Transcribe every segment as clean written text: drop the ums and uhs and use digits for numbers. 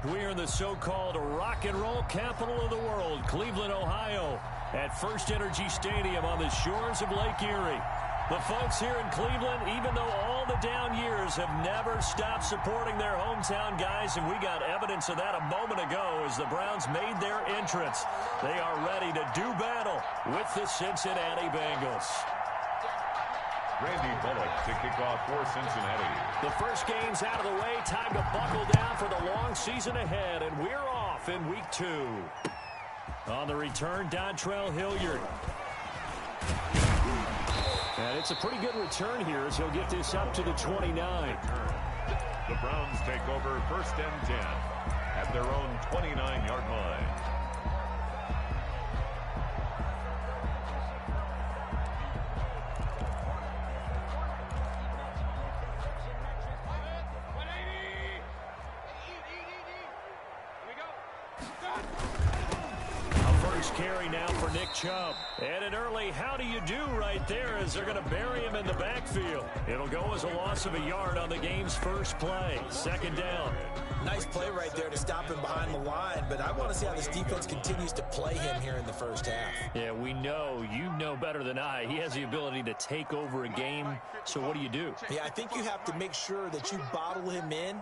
We're in the so-called rock and roll capital of the world, Cleveland, Ohio, at First Energy Stadium on the shores of Lake Erie. The folks here in Cleveland, even though all the down years, have never stopped supporting their hometown guys, and we got evidence of that a moment ago as the Browns made their entrance. They are ready to do battle with the Cincinnati Bengals. Randy Bullock to kick off for Cincinnati. The first game's out of the way. Time to buckle down for the long season ahead, and we're off in week 2. On the return, Dontrell Hilliard. And it's a pretty good return here as he'll get this up to the 29. The Browns take over 1st and 10 at their own 29-yard line. Carry now for Nick Chubb. And an early how do you do right there as they're going to bury him in the backfield. It'll go as a loss of a yard on the game's first play. 2nd down. Nice play right there to stop him behind the line, but I want to see how this defense continues to play him here in the first half. Yeah, we know. You know better than I. He has the ability to take over a game. So what do? Yeah, I think you have to make sure that you bottle him in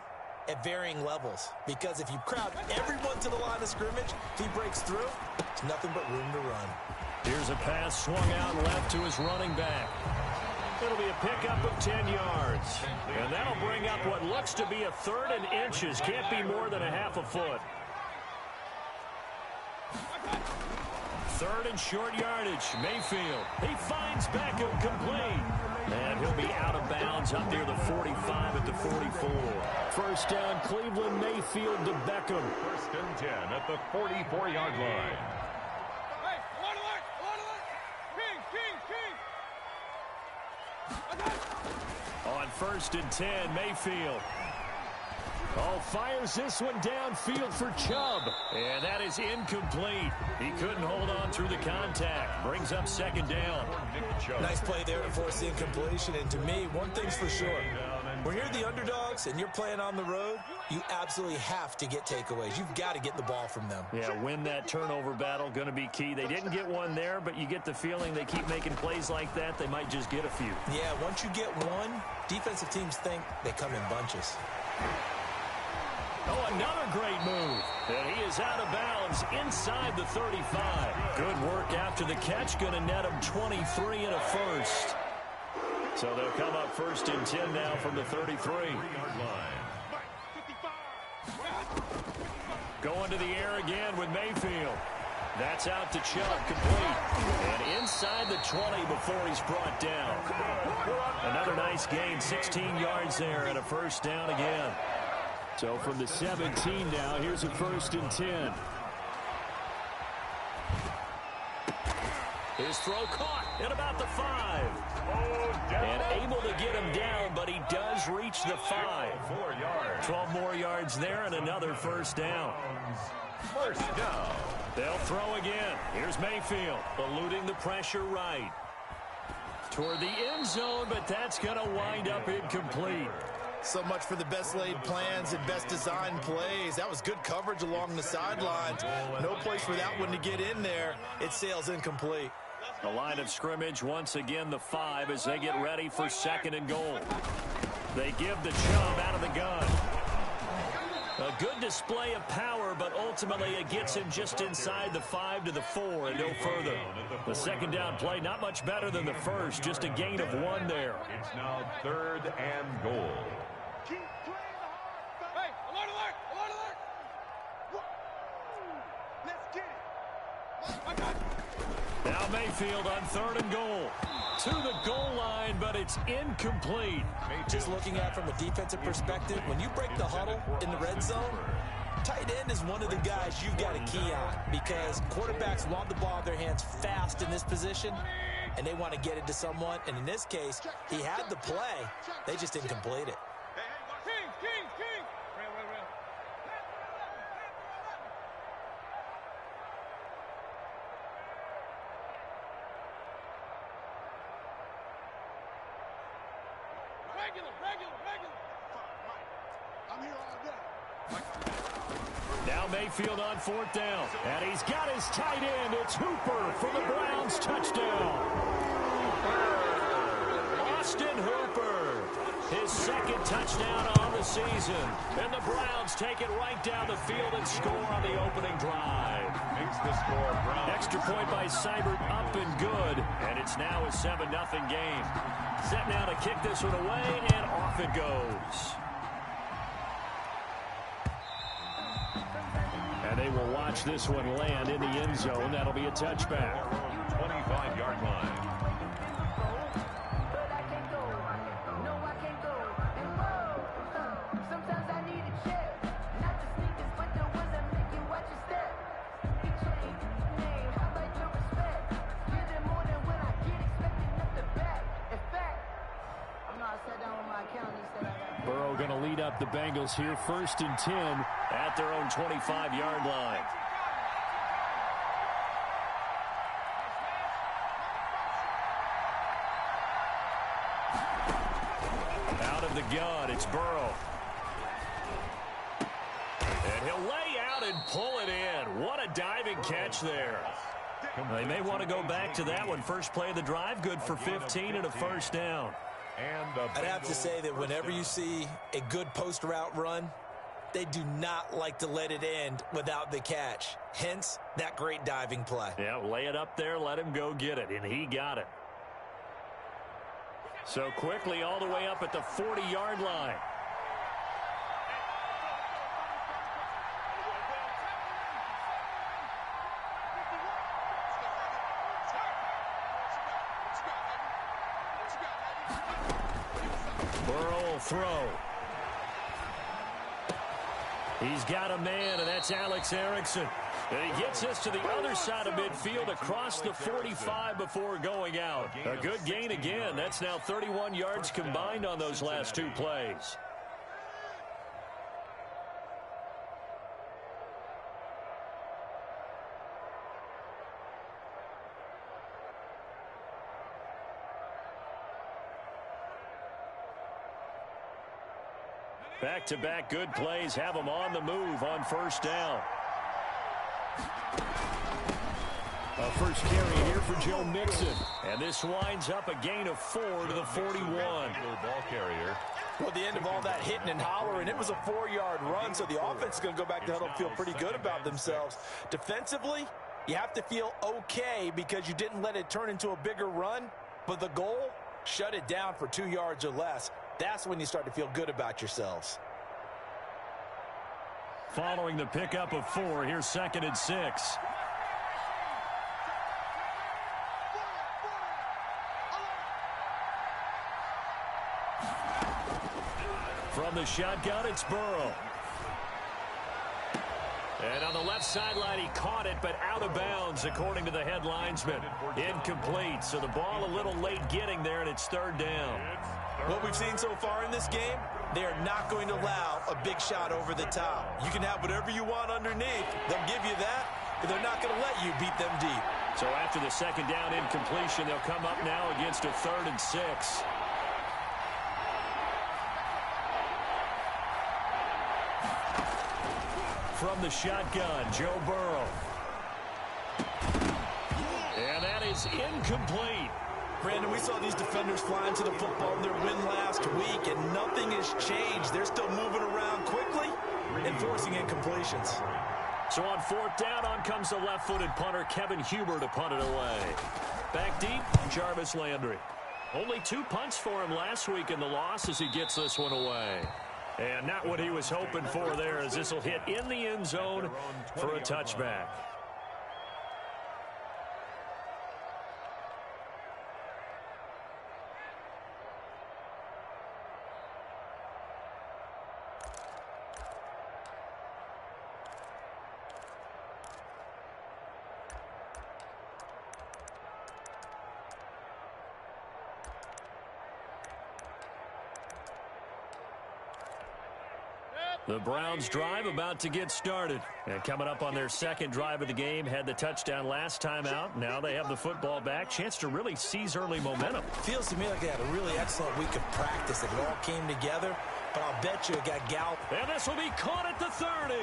at varying levels, because if you crowd everyone to the line of scrimmage, if he breaks through, it's nothing but room to run. Here's a pass swung out left to his running back. It'll be a pickup of 10 yards. And that'll bring up what looks to be a 3rd and inches. Can't be more than a half a foot. 3rd and short yardage. Mayfield. He finds Beckham complete. And he'll be out of bounds up near the 45 at the 44. First down, Cleveland. Mayfield to Beckham. 1st and 10 at the 44-yard line. On 1st and 10, Mayfield. Oh, fires this one downfield for Chubb. And that is incomplete. He couldn't hold on through the contact. Brings up 2nd down. Nice play there to force the incompletion. And to me, one thing's for sure. When you're the underdogs and you're playing on the road, you absolutely have to get takeaways. You've got to get the ball from them. Yeah, win that turnover battle, going to be key. They didn't get one there, but you get the feeling they keep making plays like that, they might just get a few. Yeah, once you get one, defensive teams think they come in bunches. Oh, another great move. And he is out of bounds inside the 35. Good work after the catch. Going to net him 23 and a first. So they'll come up 1st and 10 now from the 33. Going to the air again with Mayfield. That's out to Chubb, complete. And inside the 20 before he's brought down. Another nice gain, 16 yards there and a first down again. So from the 17 now, here's a 1st and 10. His throw caught at about the 5. And able to get him down, but he does reach the 5. 12 more yards there and another first down. First down. They'll throw again. Here's Mayfield, eluding the pressure right. Toward the end zone, but that's going to wind up incomplete. So much for the best laid plans and best designed plays. That was good coverage along the sidelines. No place for that one to get in there. It sails incomplete. The line of scrimmage once again the 5 as they get ready for 2nd and goal. They give the Chubb out of the gun. A good display of power, but ultimately it gets him just inside the 5 to the 4 and no further. The 2nd down play not much better than the first, just a gain of 1 there. It's now 3rd and goal. Hey, alert, alert, alert, alert. Let's get it. Now Mayfield on 3rd and goal. To the goal line, but it's incomplete. Just looking at it from a defensive perspective, when you break the huddle in the red zone, tight end is one of the guys you've got to key on because quarterbacks want the ball in their hands fast in this position, and they want to get it to someone. And in this case, he had the play. They just didn't complete it. King. Regular. I'm here all day. Now Mayfield on 4th down. And he's got his tight end. It's Hooper for the Browns touchdown. Austin Hooper, his 2nd touchdown on the season. And the Browns take it right down the field and score on the opening drive. Makes the score Browns. Extra point by Seibert, up and good. And it's now a 7-0 game. Set now to kick this one away, and off it goes. And they will watch this one land in the end zone. That'll be a touchback. 25-yard line. Burrow going to lead up the Bengals here, 1st and 10 at their own 25-yard line. Out of the gun, it's Burrow. And he'll lay out and pull it in. What a diving catch there. They may want to go back to that one. First play of the drive, good for 15 and a 1st down. I'd have to say that whenever you see a good post route run, they do not like to let it end without the catch. Hence, that great diving play. Yeah, lay it up there, let him go get it, and he got it. So quickly all the way up at the 40-yard line. Burrow will throw. He's got a man, and that's Alex Erickson. And he gets us to the other side of midfield across the 45 before going out. A good gain again. That's now 31 yards combined on those last 2 plays. Back-to-back good plays have them on the move on 1st down. A first carry here for Joe Mixon. And this winds up a gain of 4 to the 41. Ball carrier. Well, the end of all that hitting and hollering, it was a 4-yard run, so the offense is going to go back to huddle and feel pretty good about themselves. Defensively, you have to feel okay because you didn't let it turn into a bigger run, but the goal, shut it down for 2 yards or less. That's when you start to feel good about yourselves. Following the pickup of 4, here's 2nd and 6. From the shotgun, it's Burrow. And on the left sideline, he caught it, but out of bounds, according to the head linesman. Incomplete, so the ball a little late getting there, and it's 3rd down. What we've seen so far in this game, they are not going to allow a big shot over the top. You can have whatever you want underneath. They'll give you that, but they're not going to let you beat them deep. So after the 2nd down incompletion, they'll come up now against a 3rd and 6. From the shotgun, Joe Burrow. And that is incomplete. Brandon, we saw these defenders fly into the football in their win last week, and nothing has changed. They're still moving around quickly and forcing incompletions. So on 4th down, on comes the left-footed punter, Kevin Huber, to punt it away. Back deep, Jarvis Landry. Only 2 punts for him last week in the loss as he gets this one away. And not what he was hoping for there, as this will hit in the end zone for a touchback. The Browns drive about to get started. And coming up on their 2nd drive of the game, had the touchdown last time out. Now they have the football back. Chance to really seize early momentum. Feels to me like they had a really excellent week of practice. It all came together, but I'll bet you it got galloped. And this will be caught at the 30.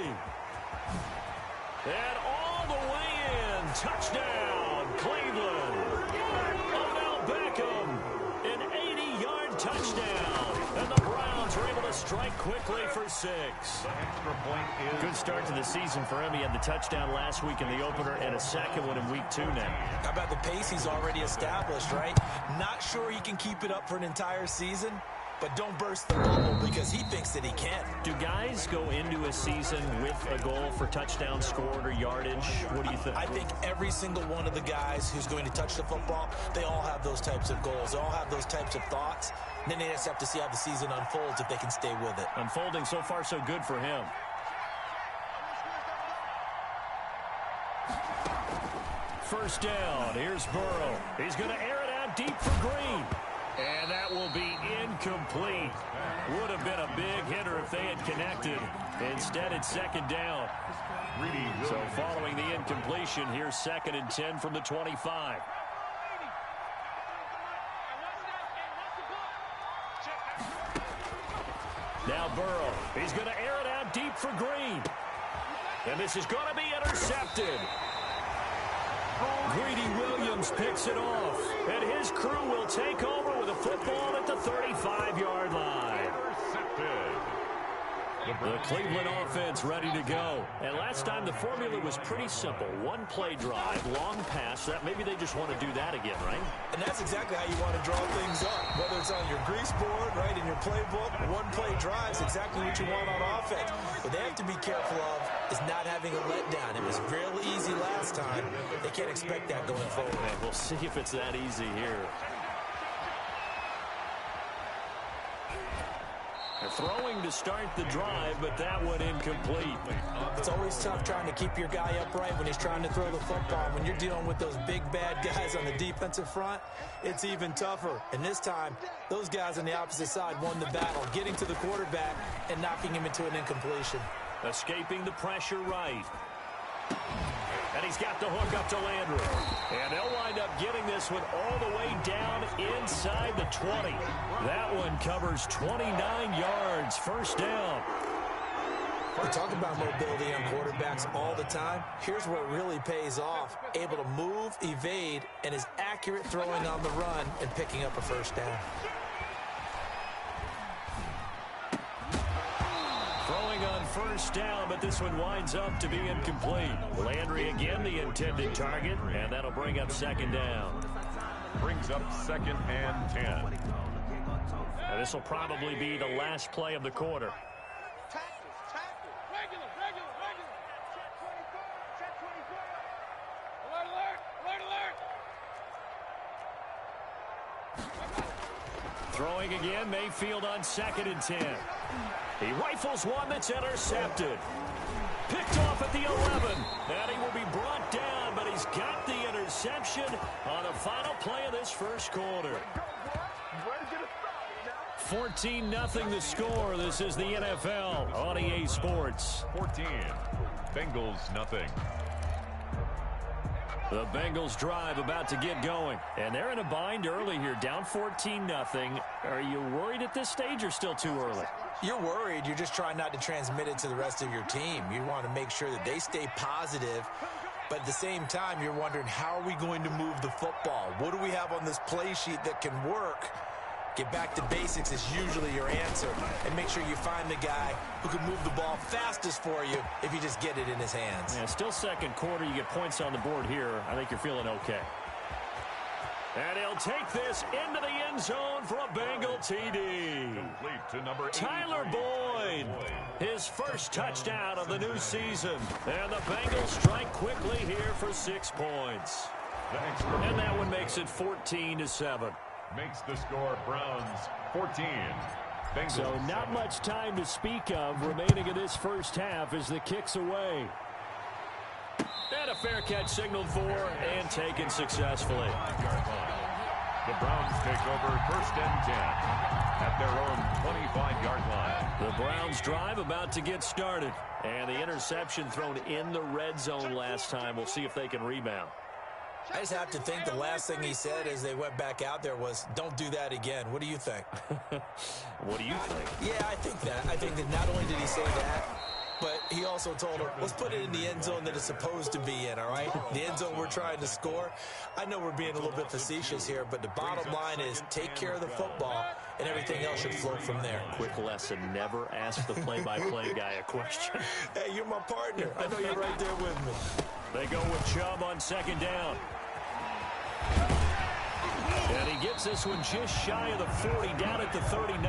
And all the way in. Touchdown, Cleveland. Odell Beckham, an 80-yard touchdown. And the Browns are able to strike quickly for 6. The extra point is good start to the season for him. He had the touchdown last week in the opener and a second one in week 2 now. How about the pace he's already established, right? Not sure he can keep it up for an entire season, but don't burst the bubble because he thinks that he can. Do guys go into a season with a goal for touchdown scored or yardage? What do you think? I think every single one of the guys who's going to touch the football, they all have those types of goals. They all have those types of thoughts. And then they just have to see how the season unfolds if they can stay with it. Unfolding so far so good for him. First down. Here's Burrow. He's going to air it out deep for Green. And that will be incomplete. Would have been a big hitter if they had connected. Instead, it's second down. So following the incompletion, here's 2nd and 10 from the 25. Now Burrow. He's going to air it out deep for Green. And this is going to be intercepted. Greedy Williams picks it off. And his crew will take over with a football at the 35-yard line. intercepted. The Cleveland offense ready to go. And last time the formula was pretty simple. One play drive, long pass. That maybe they just want to do that again, right? And that's exactly how you want to draw things up. Whether it's on your grease board, right, in your playbook, one play drive is exactly what you want on offense. What they have to be careful of is not having a letdown. It was real easy last time. They can't expect that going forward. We'll see if it's that easy here. They're throwing to start the drive, but that one incomplete. It's always tough trying to keep your guy upright when he's trying to throw the football. When you're dealing with those big, bad guys on the defensive front, it's even tougher. And this time, those guys on the opposite side won the battle, getting to the quarterback and knocking him into an incompletion. Escaping the pressure right. And he's got the hook up to Landry. And they'll wind up getting this one all the way down inside the 20. That one covers 29 yards. First down. We talk about mobility on quarterbacks all the time. Here's where it really pays off. Able to move, evade, and is accurate throwing on the run and picking up a first down. Throwing on first down, but this one winds up to be incomplete. Landry again the intended target, and that'll bring up second down. Brings up 2nd and 10. And this will probably be the last play of the quarter. Regular. Check 24. Alert. Throwing again, Mayfield on 2nd and 10. He rifles one that's intercepted. Picked off at the 11. And he will be brought down, but he's got the interception on the final play of this first quarter. 14-0 the score. This is the NFL on EA Sports. 14. Bengals nothing. The Bengals drive about to get going. And they're in a bind early here, down 14-0. Are you worried at this stage or still too early? You're worried. You're just trying not to transmit it to the rest of your team. You want to make sure that they stay positive. But at the same time, you're wondering, how are we going to move the football? What do we have on this play sheet that can work? Get back to basics is usually your answer. And make sure you find the guy who can move the ball fastest for you if you just get it in his hands. Yeah, still second quarter. You get points on the board here. I think you're feeling okay. And he'll take this into the end zone for a Bengal TD. Complete to number 83. Tyler Boyd, his first touchdown of the new season. And the Bengals strike quickly here for 6 points. And that one makes it 14-7. Makes the score Browns 14. Bengals So not 7. much time to speak of remaining in this first half as the kick's away. And a fair catch signaled for and taken successfully. The Browns take over 1st and 10 at their own 25-yard line. The Browns drive about to get started. And the interception thrown in the red zone last time. We'll see if they can rebound. I just have to think the last thing he said as they went back out there was, don't do that again. What do you think? What do you think? Yeah, I think that. I think that not only did he say that, but he also told him, let's put it in the end zone that it's supposed to be in, all right? The end zone we're trying to score. I know we're being a little bit facetious here, but the bottom line is take care of the football, and everything else should flow from there. Quick lesson, never ask the play-by-play guy a question. Hey, you're my partner. I know you're right there with me. They go with Chubb on second down. And he gets this one just shy of the 40, down at the 39.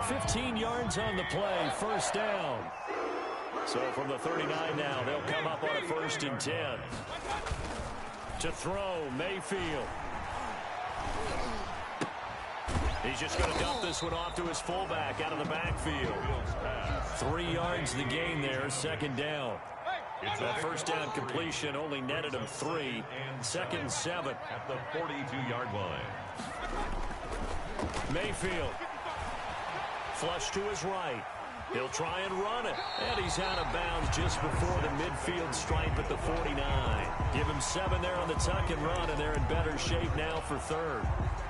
15 yards on the play, first down. So from the 39 now, they'll come up on a 1st and 10. To throw, Mayfield. He's just going to dump this one off to his fullback out of the backfield. 3 yards the gain there, second down. That first down completion only netted him 3. 2nd and 7. At the 42-yard line. Mayfield. Flush to his right. He'll try and run it. And he's out of bounds just before the midfield stripe at the 49. Give him 7 there on the tuck and run, and they're in better shape now for 3rd.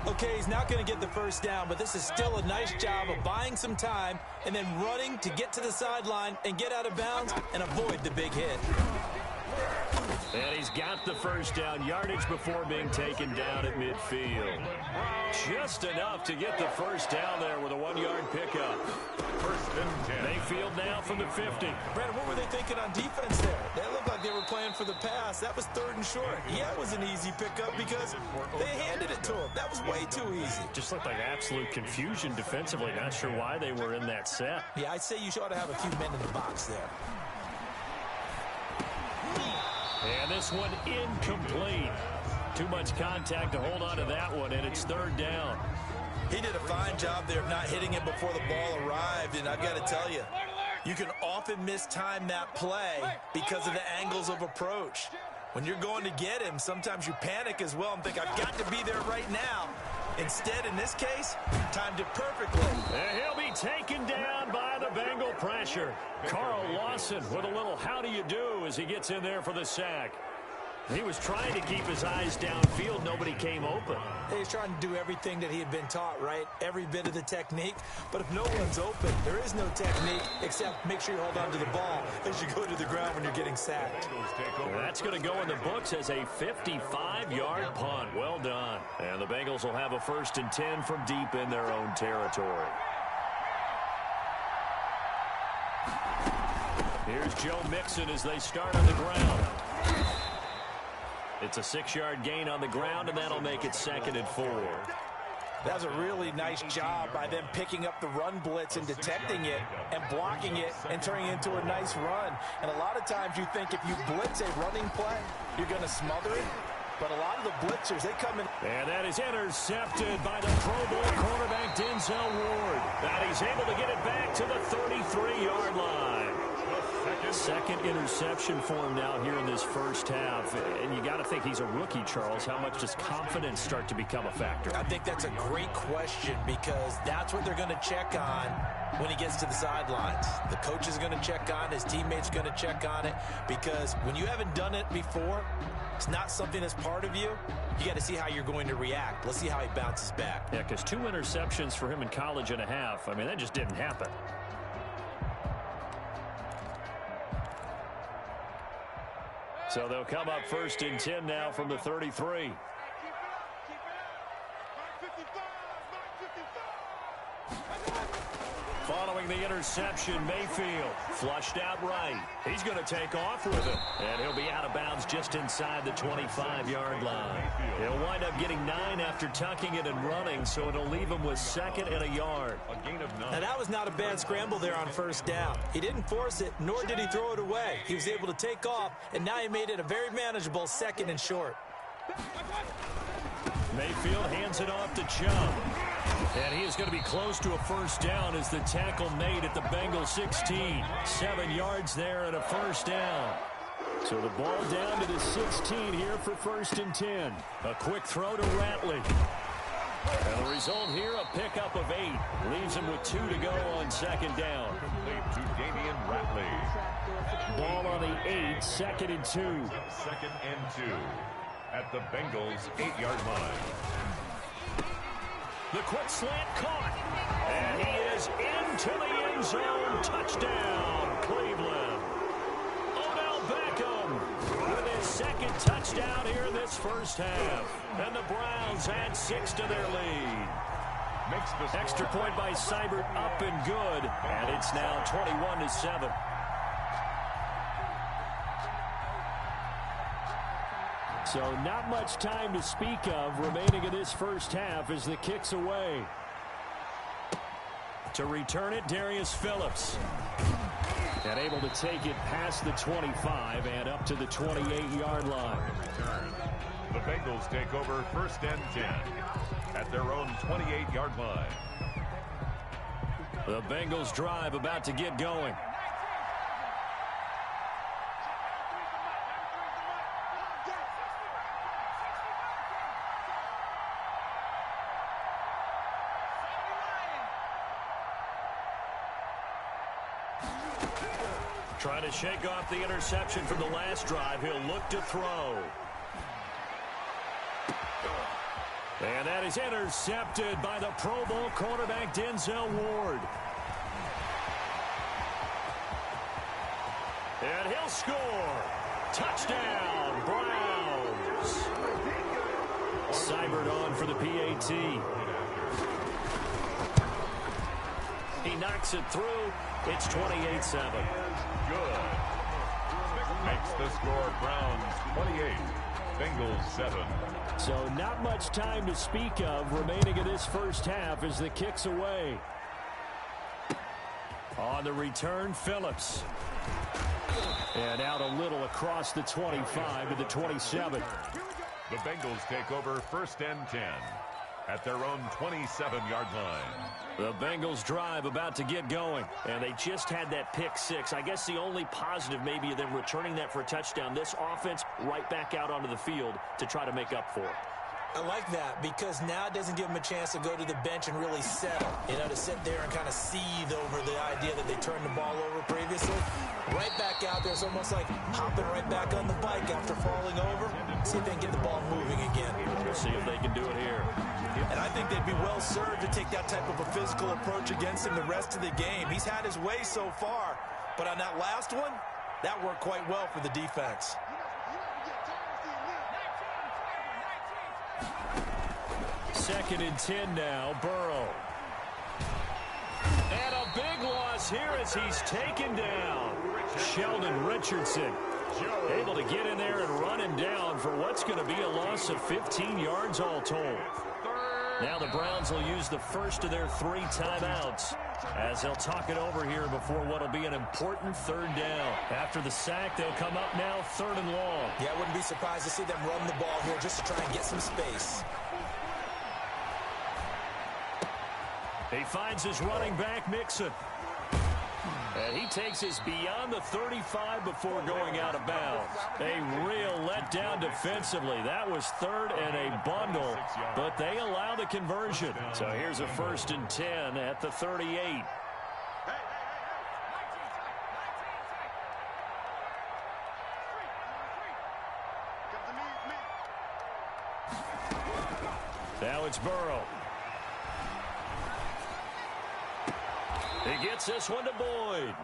Okay, he's not going to get the first down, but this is still a nice job of buying some time and then running to get to the sideline and get out of bounds and avoid the big hit. And he's got the first down, yardage before being taken down at midfield. Just enough to get the first down there with a 1-yard pickup. 1st and 10. Mayfield now from the 50. Brandon, what were they thinking on defense there? They looked like they were playing for the pass. That was 3rd and short. Yeah, it was an easy pickup because they handed it to him. That was way too easy. Just looked like absolute confusion defensively. Not sure why they were in that set. Yeah, I'd say you ought to have a few men in the box there. And this one incomplete. Too much contact to hold on to that one, and it's 3rd down. He did a fine job there of not hitting it before the ball arrived, and I've got to tell you, you can often mistime that play because of the angles of approach. When you're going to get him, sometimes you panic as well and think, I've got to be there right now. Instead, in this case, timed it perfectly. And he'll be taken down by the Bengal pressure. Carl Lawson with a little how do you do as he gets in there for the sack. He was trying to keep his eyes downfield. Nobody came open. He's trying to do everything that he had been taught, right? Every bit of the technique. But if no one's open, there is no technique except make sure you hold on to the ball as you go to the ground when you're getting sacked. That's going to go in the books as a 55-yard punt. Well done. And the Bengals will have a 1st and 10 from deep in their own territory. Here's Joe Mixon as they start on the ground. It's a 6-yard gain on the ground, and that'll make it 2nd and 4. That was a really nice job by them picking up the run blitz and detecting it and blocking it and turning it into a nice run. And a lot of times you think if you blitz a running play, you're going to smother it. But a lot of the blitzers, they come in. And that is intercepted by the Pro Bowl quarterback Denzel Ward. And he's able to get it back to the 33-yard line. Second interception for him now here in this first half. And you got to think he's a rookie, Charles. How much does confidence start to become a factor? I think that's a great question because that's what they're going to check on when he gets to the sidelines. The coach is going to check on it. His teammates going to check on it because when you haven't done it before, it's not something that's part of you. You got to see how you're going to react. Let's see how he bounces back. Yeah, because 2 interceptions for him in college and a half. I mean, that just didn't happen. So they'll come up 1st and 10 now from the 33. Following the interception, Mayfield flushed out right. He's going to take off with it. And he'll be out of bounds just inside the 25-yard line. He'll wind up getting 9 after tucking it and running, so it'll leave him with 2nd and a yard. A gain of 9. Now, that was not a bad scramble there on 1st down. He didn't force it, nor did he throw it away. He was able to take off, and now he made it a very manageable 2nd and short. Mayfield hands it off to Chubb. And he is going to be close to a first down as the tackle made at the Bengals 16. 7 yards there and a first down. So the ball down to the 16 here for 1st and 10. A quick throw to Ratley. And the result here, a pickup of 8. Leaves him with 2 to go on 2nd down. To Damian Ratley. Ball on the 8, 2nd and 2. 2nd and 2 at the Bengals 8-yard line. The quick slant caught. And he is into the end end zone. Touchdown, Cleveland. Odell Beckham with his second touchdown here in this first half. And the Browns add 6 to their lead. Extra point by Seibert up and good. And it's now 21-7. So not much time to speak of remaining in this first half as the kick's away. To return it, Darius Phillips. And able to take it past the 25 and up to the 28-yard line. The Bengals take over 1st and 10 at their own 28-yard line. The Bengals drive about to get going. Trying to shake off the interception from the last drive. He'll look to throw. And that is intercepted by the Pro Bowl quarterback Denzel Ward. And he'll score. Touchdown, Browns. Seibert on for the PAT. He knocks it through. It's 28-7. Good. Makes the score Browns 28, Bengals 7. So not much time to speak of remaining in this first half as the kick's away. On the return, Phillips. And out a little across the 25 to the 27. The Bengals take over 1st and 10 at their own 27-yard line. The Bengals drive about to get going. And they just had that pick 6. I guess the only positive maybe of them returning that for a touchdown. This offense right back out onto the field to try to make up for it. I like that because now it doesn't give them a chance to go to the bench and really settle. You know, to sit there and kind of seethe over the idea that they turned the ball over previously. Right back out there. It's almost like hopping right back on the bike after falling over. See if they can get the ball moving again. We'll see if they can do it here. And I think they'd be well served to take that type of a physical approach against him the rest of the game. He's had his way so far. But on that last one, that worked quite well for the defense. Second and 10 now, Burrow. And a big loss here as he's taken down. Sheldon Richardson able to get in there and run him down for what's going to be a loss of 15 yards all told. Now the Browns will use the first of their 3 timeouts as they'll talk it over here before what will be an important 3rd down. After the sack, they'll come up now 3rd and long. Yeah, I wouldn't be surprised to see them run the ball here just to try and get some space. He finds his running back, Mixon. And he takes us beyond the 35 before going out of bounds. A real letdown defensively. That was 3rd and a bundle, but they allow the conversion. So here's a 1st and 10 at the 38. Now it's Burrow. He gets this one to Boyd.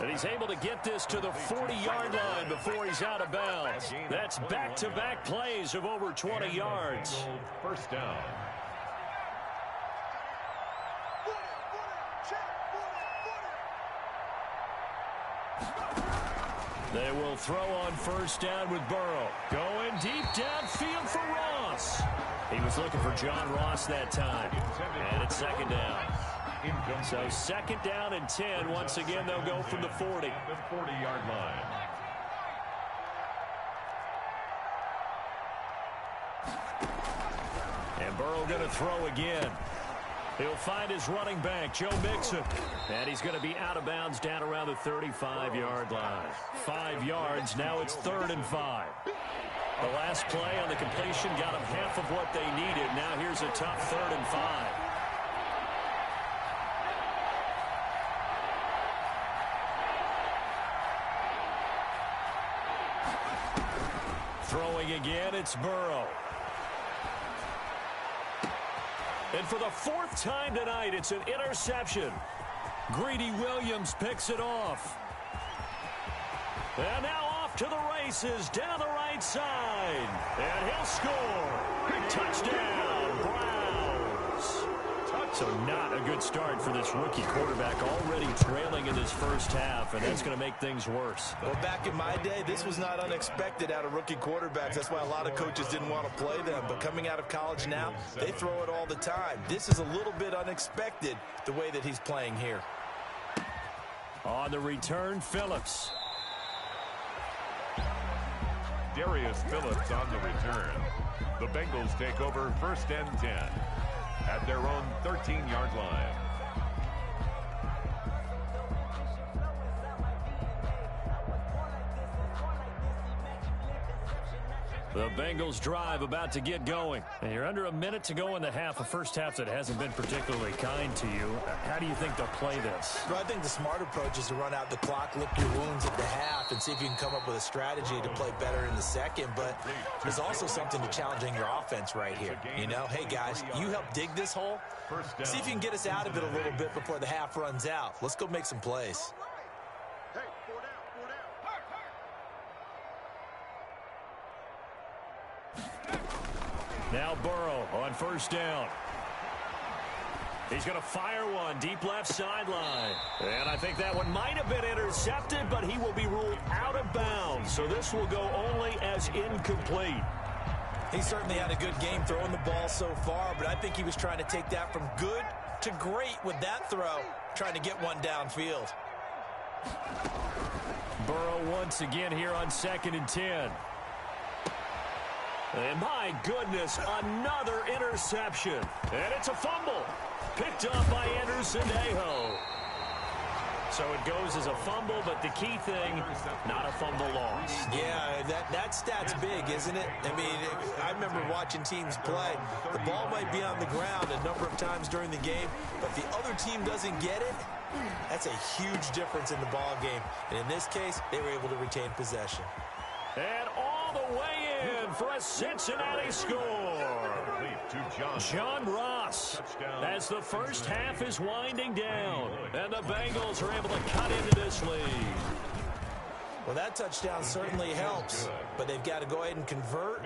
And he's able to get this to the 40-yard line before he's out of bounds. That's back-to-back plays of over 20 yards. 1st down. They will throw on 1st down with Burrow. Going deep downfield for Ross. He was looking for John Ross that time. And it's 2nd down. So 2nd down and 10. Once again, they'll go from the 40. The 40-yard line. And Burrow going to throw again. He'll find his running back, Joe Mixon. And he's going to be out of bounds down around the 35-yard line. 5 yards. Now it's 3rd and 5. The last play on the completion got them half of what they needed. Now here's a tough 3rd and 5. Throwing again, it's Burrow. And for the 4th time tonight, it's an interception. Greedy Williams picks it off. And now off to the races down the right side. And he'll score. Touchdown, Browns. So not a good start for this rookie quarterback, already trailing in this first half, and that's going to make things worse. Well, back in my day, this was not unexpected out of rookie quarterbacks. That's why a lot of coaches didn't want to play them. But coming out of college now, they throw it all the time. This is a little bit unexpected, the way that he's playing here. On the return, Phillips. Darius Phillips on the return. The Bengals take over 1st and 10 at their own 13-yard line. The Bengals drive about to get going. And you're under a minute to go in the half, a first half that hasn't been particularly kind to you. How do you think they'll play this? Well, I think the smart approach is to run out the clock, lick your wounds at the half, and see if you can come up with a strategy to play better in the second. But there's also something to challenging your offense right here. You know, hey, guys, you help dig this hole. See if you can get us out of it a little bit before the half runs out. Let's go make some plays. Now Burrow on first down. He's going to fire one deep left sideline. And I think that one might have been intercepted, but he will be ruled out of bounds. So this will go only as incomplete. He certainly had a good game throwing the ball so far, but I think he was trying to take that from good to great with that throw, trying to get one downfield. Burrow once again here on 2nd and 10. And my goodness, another interception. And it's a fumble. Picked up by Anderson-Aho. So it goes as a fumble, but the key thing, not a fumble loss. Yeah, that stat's big, isn't it? I mean, I remember watching teams play. The ball might be on the ground a number of times during the game, but the other team doesn't get it. That's a huge difference in the ball game. And in this case, they were able to retain possession. And all the way in for a Cincinnati score. John Ross, as the first half is winding down, and the Bengals are able to cut into this lead. Well, that touchdown certainly helps, but they've got to go ahead and convert,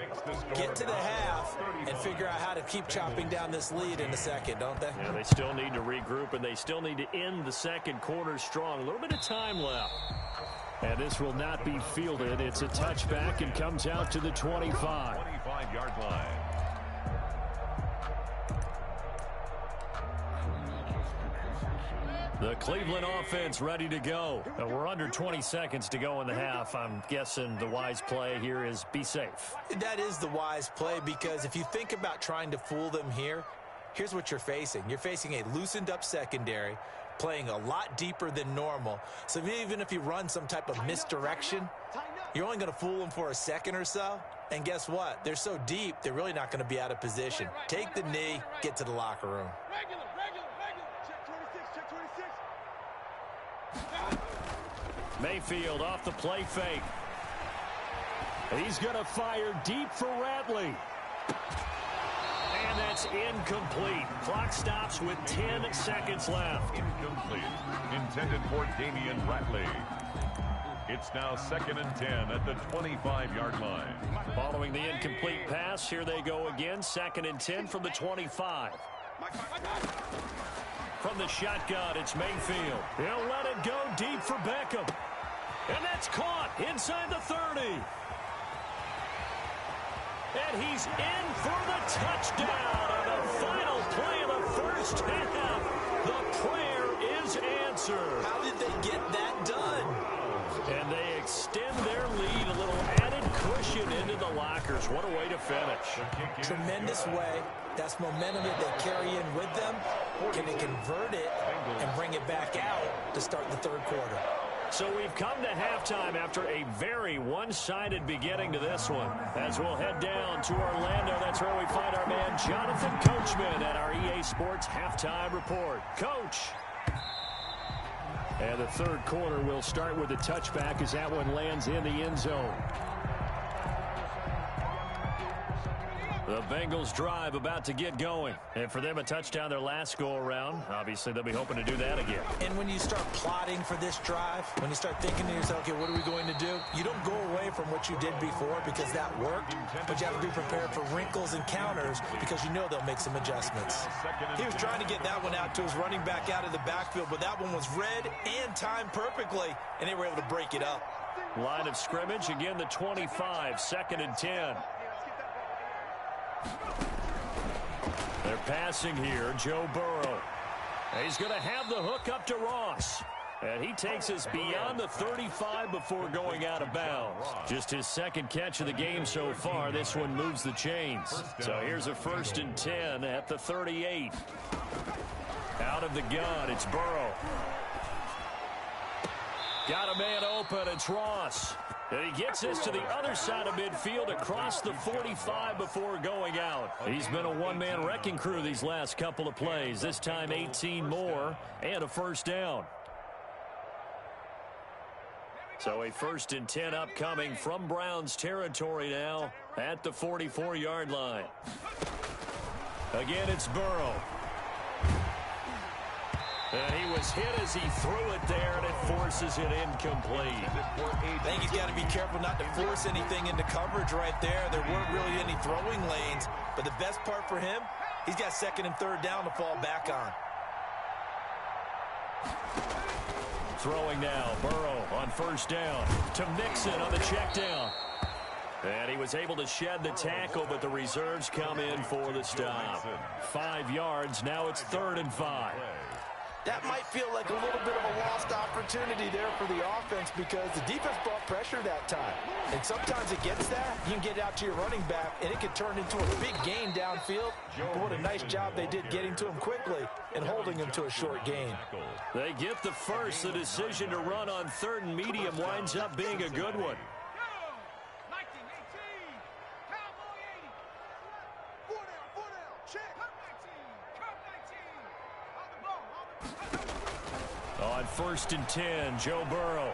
get to the half, and figure out how to keep chopping down this lead in the second, don't they? Yeah, they still need to regroup, and they still need to end the second quarter strong. A little bit of time left. And this will not be fielded. It's a touchback and comes out to the 25. 25-yard line. The Cleveland offense ready to go. We're under 20 seconds to go in the half. I'm guessing the wise play here is be safe. That is the wise play, because if you think about trying to fool them here, here's what you're facing. You're facing a loosened up secondary, playing a lot deeper than normal. So even if you run some type of misdirection, you're only going to fool them for a second or so. And guess what? They're so deep, they're really not going to be out of position. Take the knee, get to the locker room. Regular. Check 26. Mayfield off the play fake. He's going to fire deep for Ratley. And that's incomplete. Clock stops with 10 seconds left. Incomplete. Intended for Damian Ratley. It's now 2nd and 10 at the 25-yard line. Following the incomplete pass, here they go again. 2nd and 10 from the 25. From the shotgun, it's Mayfield. He'll let it go deep for Beckham. And that's caught inside the 30. And he's in for the touchdown. And the final play of the first half. The prayer is answered. How did they get that done? And they extend their lead, a little added cushion into the lockers. What a way to finish. Tremendous way. That's momentum that they carry in with them. Can they convert it and bring it back out to start the third quarter? So we've come to halftime after a very one-sided beginning to this one. As we'll head down to Orlando, that's where we find our man Jonathan Coachman at our EA Sports Halftime Report. Coach. And the third quarter will start with a touchback as that one lands in the end zone. The Bengals drive about to get going. And for them, a touchdown their last go-around. Obviously, they'll be hoping to do that again. And when you start plotting for this drive, when you start thinking to yourself, okay, what are we going to do? You don't go away from what you did before because that worked, but you have to be prepared for wrinkles and counters because you know they'll make some adjustments. He was trying to get that one out to his running back out of the backfield, but that one was read and timed perfectly, and they were able to break it up. Line of scrimmage, again the 25, 2nd and 10. They're passing here, Joe Burrow. He's going to have the hook up to Ross. And he takes us beyond the 35 before going out of bounds. Just his second catch of the game so far. This one moves the chains. So here's a 1st and 10 at the 38. Out of the gun, it's Burrow. Got a man open, it's Ross. And he gets this to the other side of midfield across the 45 before going out. He's been a one-man wrecking crew these last couple of plays. This time 18 more and a 1st down. So a 1st and 10 upcoming from Browns territory now at the 44-yard line. Again, it's Burrow. And he was hit as he threw it there, and it forces it incomplete. I think he's got to be careful not to force anything into coverage right there. There weren't really any throwing lanes, but the best part for him, he's got 2nd and 3rd down to fall back on. Throwing now, Burrow on 1st down to Mixon on the check down. And he was able to shed the tackle, but the reserves come in for the stop. 5 yards, now it's 3rd and 5. That might feel like a little bit of a lost opportunity there for the offense because the defense brought pressure that time. And sometimes it gets that. You can get out to your running back, and it can turn into a big gain downfield. But what a nice job they did getting to him quickly and holding him to a short gain. They get the first. The decision to run on 3rd and medium winds up being a good one. On 1st and 10, Joe Burrow.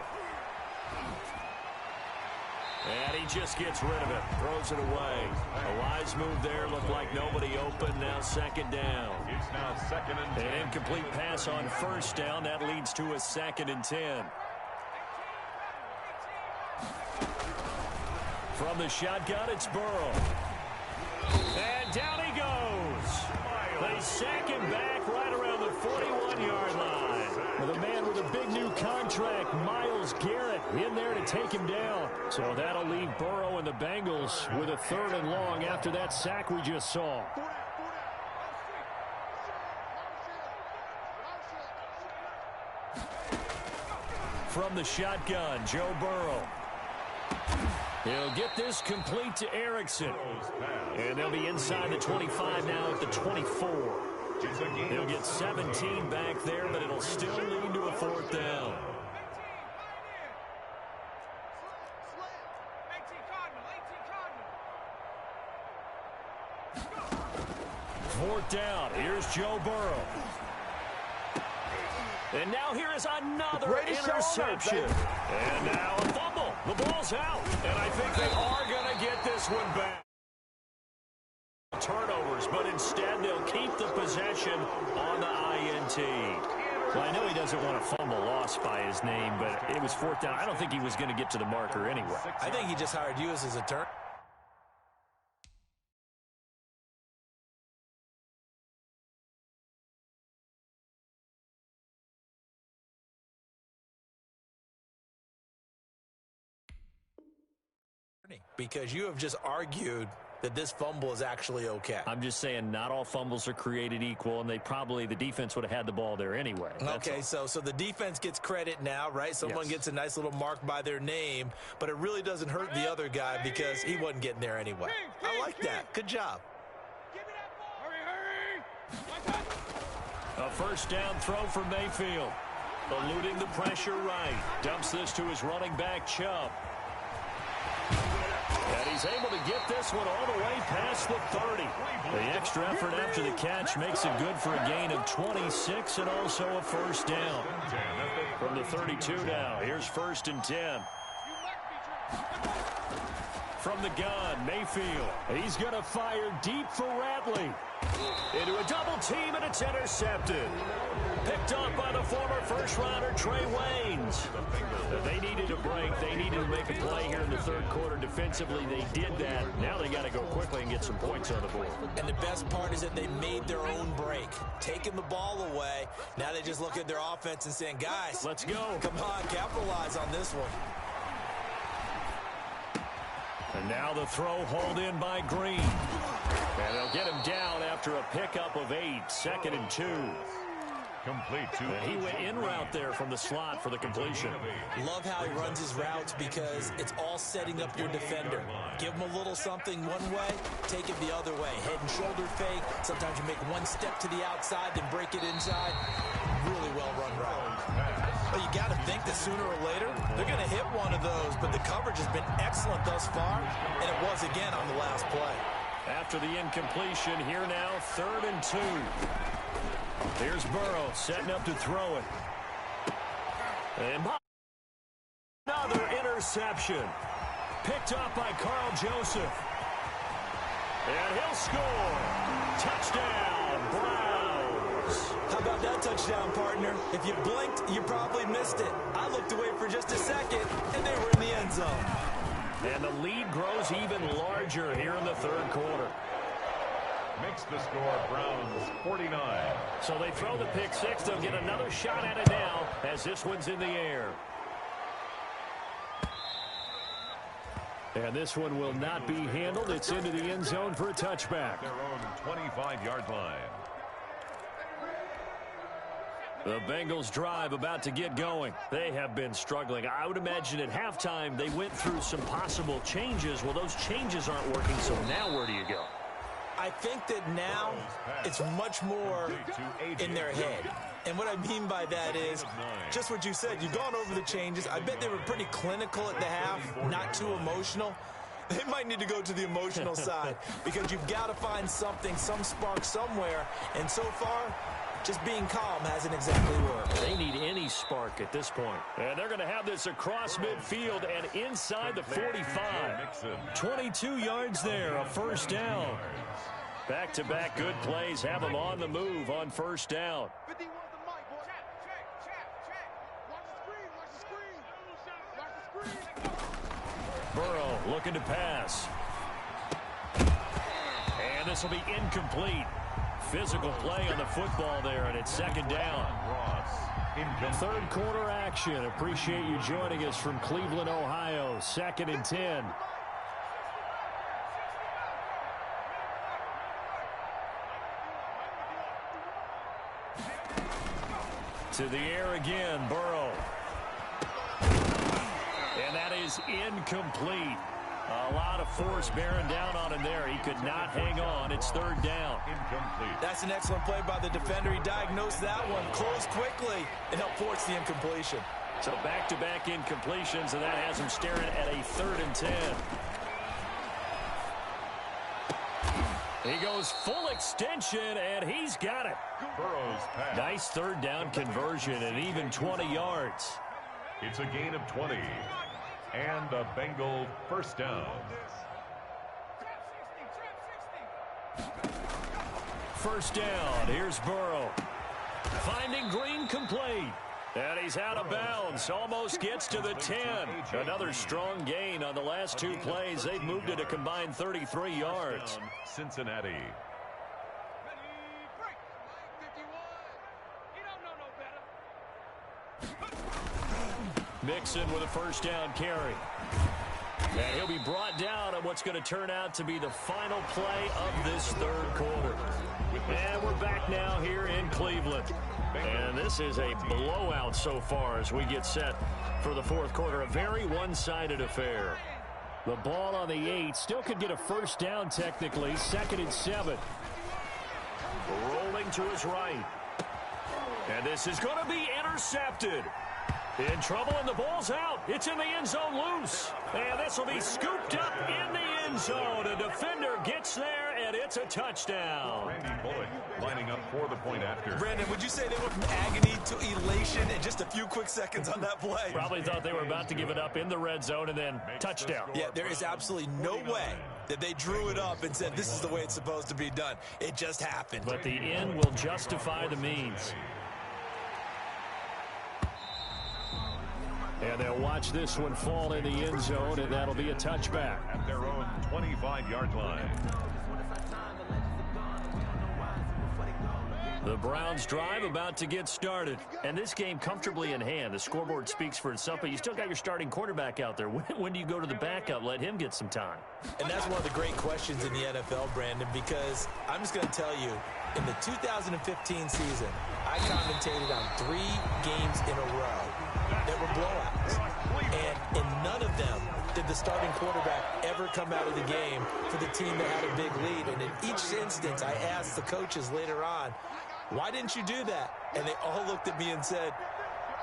And he just gets rid of it, throws it away. A wise move there, looked like nobody open, now 2nd down. It's now 2nd and 10. An incomplete pass on 1st down, that leads to a 2nd and 10. From the shotgun, it's Burrow. And down he goes. They sack him back right around the 41-yard line. With a man with a big new contract, Myles Garrett, in there to take him down. So that'll leave Burrow and the Bengals with a 3rd and long after that sack we just saw. From the shotgun, Joe Burrow. He'll get this complete to Erickson. And they'll be inside the 25 now at the 24. He'll get 17 back there, but it'll still lead to a 4th down. 4th down. Here's Joe Burrow. And now here is another interception. And now a fumble. The ball's out. And I think they are going to get this one back. Turnovers, but instead they'll keep the possession on the INT. Well, I know he doesn't want a fumble lost by his name, but it was 4th down. I don't think he was going to get to the marker anyway. I think he just hired you as his attorney. Because you have just argued that this fumble is actually okay. I'm just saying not all fumbles are created equal, and the defense would have had the ball there anyway. Okay, so the defense gets credit now, right? Someone gets a nice little mark by their name, but it really doesn't hurt the other guy because he wasn't getting there anyway. I like that. Good job. A 1st down throw for Mayfield. Eluding the pressure right. Dumps this to his running back, Chubb. And he's able to get this one all the way past the 30. The extra effort after the catch makes it good for a gain of 26 and also a 1st down. From the 32 now, here's 1st and 10. from the gun. Mayfield. He's going to fire deep for Ratley. Into a double team, and it's intercepted. Picked up by the former first-rounder Trey Waynes. They needed a break. They needed to make a play here in the third quarter. Defensively, they did that. Now they got to go quickly and get some points on the board. And the best part is that they made their own break, taking the ball away. Now they just look at their offense and saying, guys, let's go. Come on, capitalize on this one. And now the throw hauled in by Green. And they'll get him down after a pickup of 8, 2nd and 2. Complete to he went in route there from the slot for the completion. Love how he runs his routes because it's all setting up your defender. Give him a little something one way, take it the other way. Head and shoulder fake. Sometimes you make one step to the outside, then break it inside. Really well run route. But you got to think that sooner or later, they're going to hit one of those. But the coverage has been excellent thus far, and it was again on the last play. After the incompletion, here now, 3rd and 2. Here's Burrow setting up to throw it. And another interception. Picked up by Carl Joseph. And he'll score. Touchdown, Browns. How about that touchdown, partner? If you blinked, you probably missed it. I looked away for just a second, and they were in the end zone. And the lead grows even larger here in the third quarter. Makes the score Browns 49. So they throw the pick six. They'll get another shot at it now as this one's in the air. And this one will not be handled. It's into the end zone for a touchback. Their own 25-yard line. The Bengals drive about to get going. They have been struggling. I would imagine at halftime they went through some possible changes. Well, those changes aren't working, so now where do you go? I think that now it's much more in their head. And what I mean by that is just what you said. You've gone over the changes. I bet they were pretty clinical at the half, not too emotional. They might need to go to the emotional side because you've got to find something, some spark somewhere. And so far, just being calm hasn't exactly worked. They need any spark at this point. And they're going to have this across midfield and inside the 45. 22 yards there, a first down. Back-to-back good plays have them on the move on first down. 51 at the mic, boy. Check. Watch the screen. Burrow looking to pass. And this will be incomplete. Physical play on the football there, and it's 2nd down. Third quarter action. Appreciate you joining us from Cleveland, Ohio. 2nd and 10. To the air again, Burrow. And that is incomplete. A lot of force bearing down on him there. He could not hang on. It's 3rd down. Incomplete. That's an excellent play by the defender. He diagnosed that one, closed quickly, and helped force the incompletion. So back-to-back incompletions, and that has him staring at a 3rd and 10. He goes full extension, and he's got it. Burrow's pass. Nice 3rd down conversion, and even 20 yards. It's a gain of 20. And a Bengal first down. First down. Here's Burrow. Finding Green complete. And he's out of bounds. Almost gets to the 10. Another strong gain on the last 2 plays. They've moved it a combined 33 yards. Cincinnati. Mixon with a first down carry. And he'll be brought down on what's going to turn out to be the final play of this third quarter. And we're back now here in Cleveland. And this is a blowout so far as we get set for the fourth quarter. A very one-sided affair. The ball on the 8 still could get a first down technically. 2nd and 7. Rolling to his right. And this is going to be intercepted. In trouble, and the ball's out. It's in the end zone loose. And this will be scooped up in the end zone. A defender gets there and it's a touchdown. Randy Bullock lining up for the point after. Brandon, would you say they went from agony to elation in just a few quick seconds on that play? Probably thought they were about to give it up in the red zone and then touchdown. Yeah, there is absolutely no way that they drew it up and said this is the way it's supposed to be done. It just happened. But the end will justify the means. And they'll watch this one fall in the end zone, and that'll be a touchback. At their own 25-yard line. The Browns drive about to get started. And this game comfortably in hand. The scoreboard speaks for itself, but you still got your starting quarterback out there. When do you go to the backup? Let him get some time. And that's one of the great questions in the NFL, Brandon, because I'm just going to tell you, in the 2015 season, I commentated on 3 games in a row that were blowouts. And in none of them did the starting quarterback ever come out of the game for the team that had a big lead. And in each instance, I asked the coaches later on, why didn't you do that? And they all looked at me and said,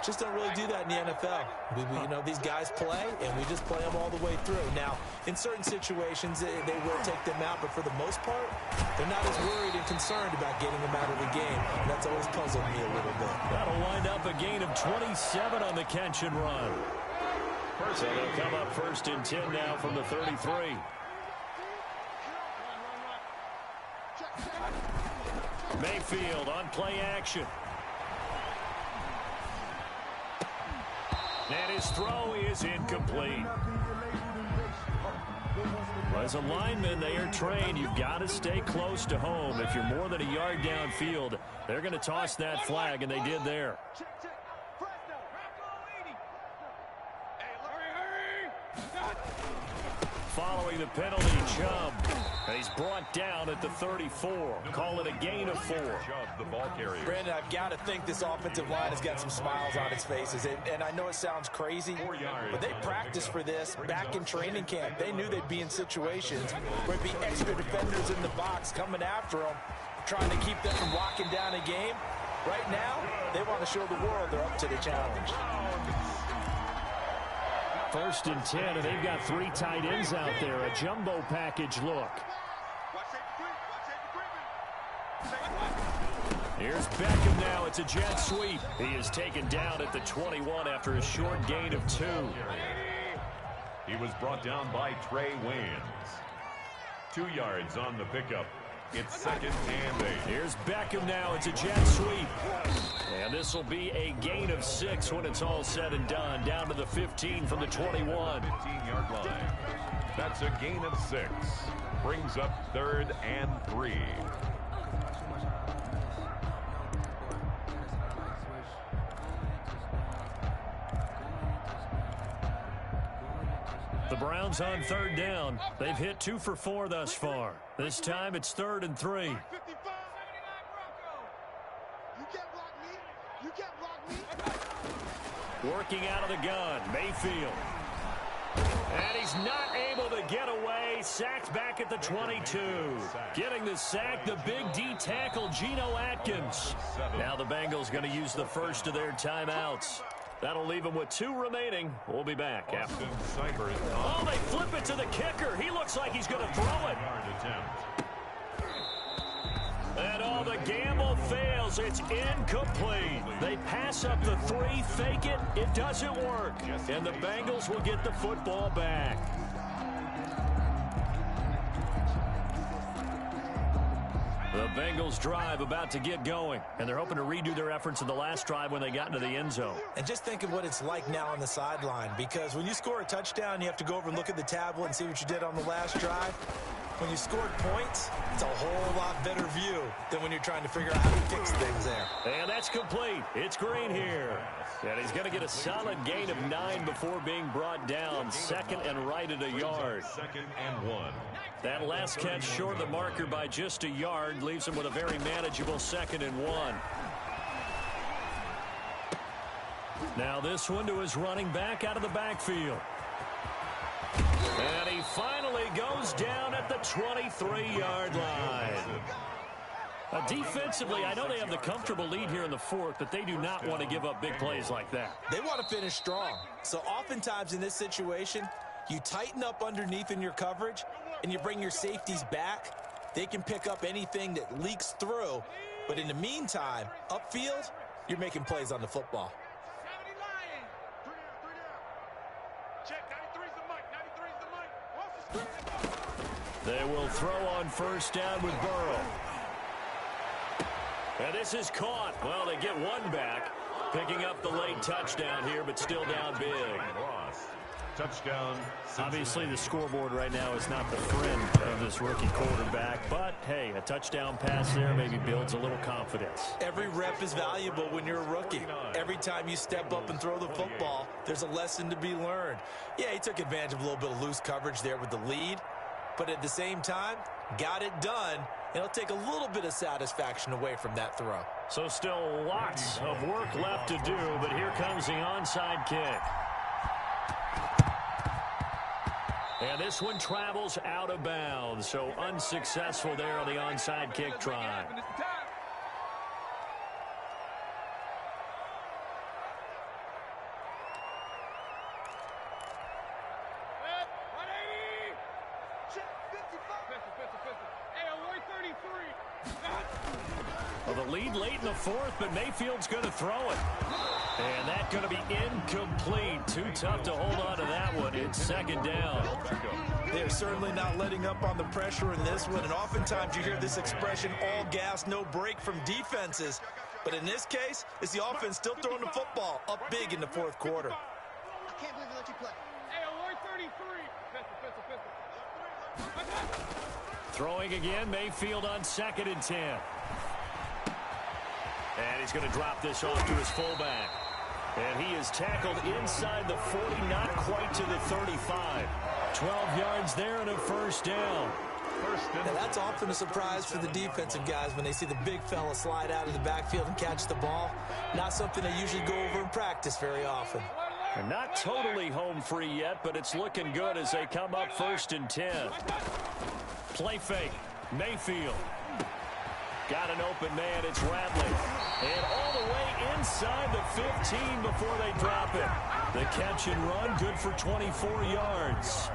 just don't really do that in the NFL. You know, these guys play, and we just play them all the way through. Now, in certain situations, they will take them out, but for the most part, they're not as worried and concerned about getting them out of the game. And that's always puzzled me a little bit. That'll wind up a gain of 27 on the catch and run. So they'll come up 1st and 10 now from the 33. Mayfield on play action. And his throw is incomplete. As a lineman, they are trained. You've got to stay close to home. If you're more than a yard downfield, they're going to toss that flag, and they did there. Following the penalty, Chubb. And he's brought down at the 34. Call it a gain of 4. Chubb, the ball carrier. Brandon, I've got to think this offensive line has got some smiles on its faces. And I know it sounds crazy, but they practiced for this back in training camp. They knew they'd be in situations where there'd be extra defenders in the box coming after them, trying to keep them from locking down a game. Right now, they want to show the world they're up to the challenge. 1st and 10, and they've got 3 tight ends out there. A jumbo package look. Here's Beckham now. It's a jet sweep. He is taken down at the 21 after a short gain of 2. He was brought down by Trey Waynes. 2 yards on the pickup. It's 2nd and 8. Here's Beckham now. It's a jet sweep. And this will be a gain of 6 when it's all said and done. Down to the 15 from the 21. 15-yard line. That's a gain of 6. Brings up 3rd and 3. The Browns on 3rd down. They've hit 2 for 4 thus far. This time it's 3rd and 3. Working out of the gun, Mayfield. And he's not able to get away. Sacked back at the 22. Getting the sack, the big D tackle, Geno Atkins. Now the Bengals going to use the first of their timeouts. That'll leave them with 2 remaining. We'll be back after. Oh, they flip it to the kicker. He looks like he's going to throw it. And all the gamble fails. It's incomplete. They pass up the 3, fake it. It doesn't work. And the Bengals will get the football back. The Bengals drive about to get going, and they're hoping to redo their efforts in the last drive when they got into the end zone. And just think of what it's like now on the sideline, because when you score a touchdown, you have to go over and look at the tablet and see what you did on the last drive. When you scored points, it's a whole lot better view than when you're trying to figure out how to fix things there. And that's complete. It's Green here. And he's going to get a solid gain of 9 before being brought down. 2nd and right at a yard. 2nd and 1. That last catch short of the marker by just a yard leaves him with a very manageable 2nd and 1. Now this one to his running back out of the backfield. And he finally goes down at the 23-yard line. Defensively, I know they have the comfortable lead here in the 4th, but they do not want to give up big plays like that. They want to finish strong. So oftentimes in this situation, you tighten up underneath in your coverage, and you bring your safeties back, They can pick up anything that leaks through. But in the meantime, upfield, you're making plays on the football. 70 Lions. 3 down. Check. 93's the mic. 93's the mic. What's the screen? They will throw on first down with Burrow. And this is caught. Well, they get one back. Picking up the late touchdown here, but still down big. Touchdown. Obviously, the scoreboard right now is not the friend of this rookie quarterback. But, hey, a touchdown pass there maybe builds a little confidence. Every rep is valuable when you're a rookie. Every time you step up and throw the football, there's a lesson to be learned. Yeah, he took advantage of a little bit of loose coverage there with the lead. But at the same time, got it done. It'll take a little bit of satisfaction away from that throw. So still lots of work left to do, but here comes the onside kick. And this one travels out of bounds, so unsuccessful there on the onside kick try. Well, the lead late in the fourth, but Mayfield's going to throw it. And that's going to be incomplete. Too tough to hold on to that one. It's second down. They're certainly not letting up on the pressure in this one. And oftentimes you hear this expression, all gas, no break from defenses. But in this case, it's the offense still throwing the football up big in the fourth quarter. I can't believe they let you play. Hey, alert 33. Throwing again, Mayfield on 2nd and 10. And he's going to drop this off to his fullback. And he is tackled inside the 40, not quite to the 35. 12 yards there and a first down. Now that's often a surprise for the defensive guys when they see the big fella slide out of the backfield and catch the ball. Not something they usually go over in practice very often. They're not totally home free yet, but it's looking good as they come up 1st and 10. Play fake. Mayfield. Got an open man. It's Radley. And all the way inside the 15 before they drop it. The catch and run, good for 24 yards.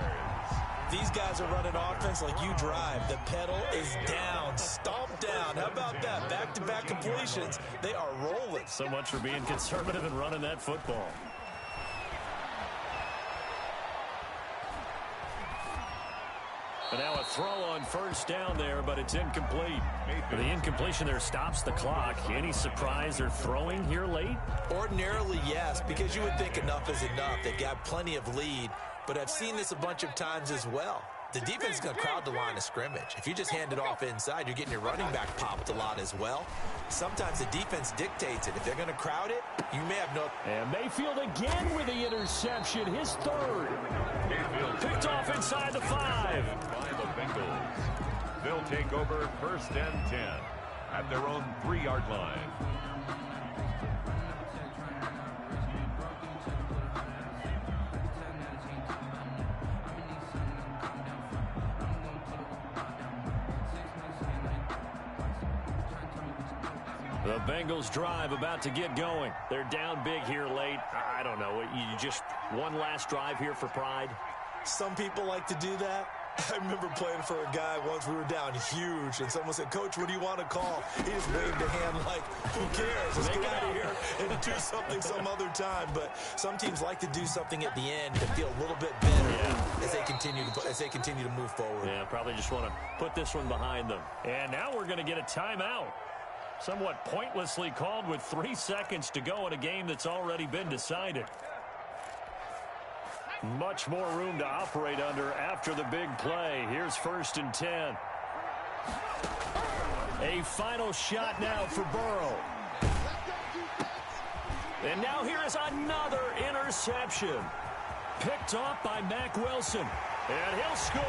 These guys are running offense like you drive. The pedal is down, stomp down. How about that? Back-to-back completions. They are rolling. So much for being conservative and running that football. And now a throw on first down there, but it's incomplete. The incompletion there stops the clock. Any surprise they're throwing here late? Ordinarily, yes, because you would think enough is enough. They've got plenty of lead, but I've seen this a bunch of times as well. The defense is going to crowd the line of scrimmage. If you just hand it off inside, you're getting your running back popped a lot as well. Sometimes the defense dictates it. If they're going to crowd it, you may have no... And Mayfield again with the interception, his third. Picked off inside the 5. By the Bengals. They'll take over 1st and 10 at their own 3-yard line. The Bengals drive about to get going. They're down big here late. I don't know. You just one last drive here for pride? Some people like to do that. I remember playing for a guy once. We were down huge, and someone said, "Coach, what do you want to call?" He just waved a hand like, who cares? Let's get out of here and do something some other time. But some teams like to do something at the end to feel a little bit better as they continue to move forward. Yeah, probably just want to put this one behind them. And now we're going to get a timeout. Somewhat pointlessly called with 3 seconds to go in a game that's already been decided. Much more room to operate under after the big play. Here's 1st and 10. A final shot now for Burrow. And now here is another interception. Picked off by Mack Wilson. And he'll score.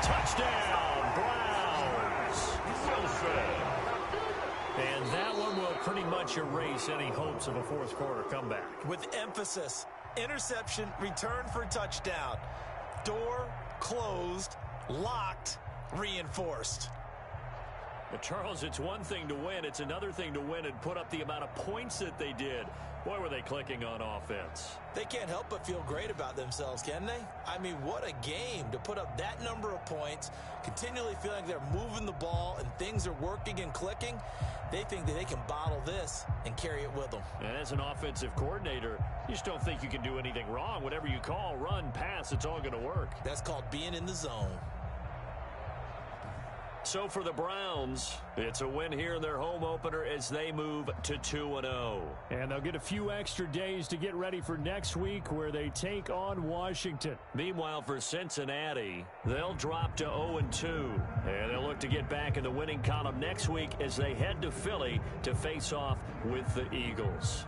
Touchdown, Browns. Well said. And that one will pretty much erase any hopes of a fourth quarter comeback. With emphasis, interception, return for touchdown. Door closed, locked, reinforced. Charles, it's one thing to win. It's another thing to win and put up the amount of points that they did. Boy, were they clicking on offense. They can't help but feel great about themselves, can they? I mean, what a game to put up that number of points, continually feeling they're moving the ball and things are working and clicking. They think that they can bottle this and carry it with them. And as an offensive coordinator, you just don't think you can do anything wrong. Whatever you call, run, pass, it's all going to work. That's called being in the zone. So for the Browns, it's a win here in their home opener as they move to 2-0. And they'll get a few extra days to get ready for next week where they take on Washington. Meanwhile, for Cincinnati, they'll drop to 0-2. And they'll look to get back in the winning column next week as they head to Philly to face off with the Eagles.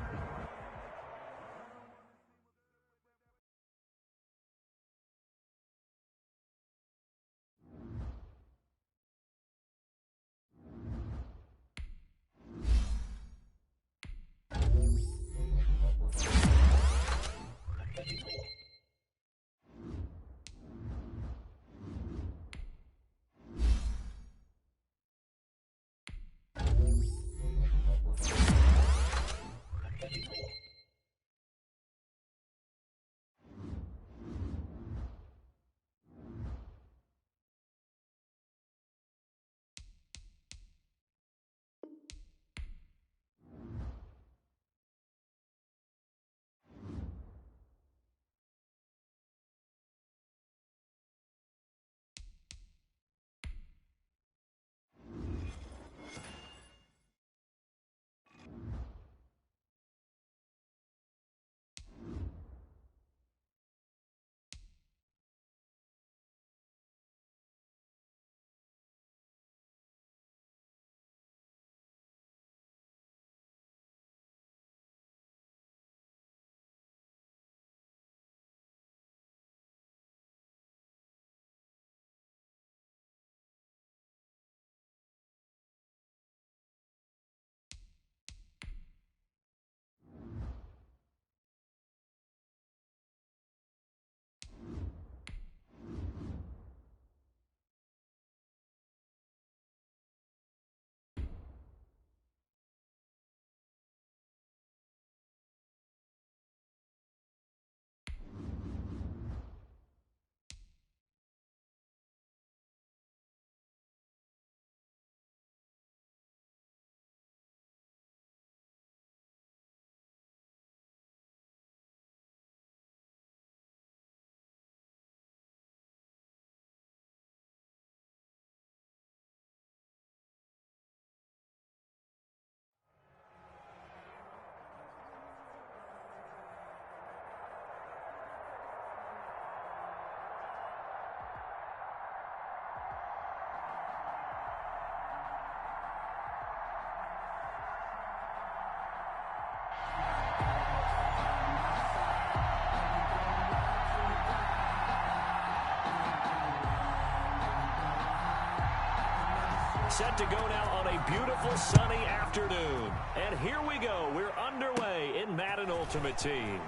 Set to go now on a beautiful sunny afternoon. And here we go. We're underway in Madden Ultimate Team.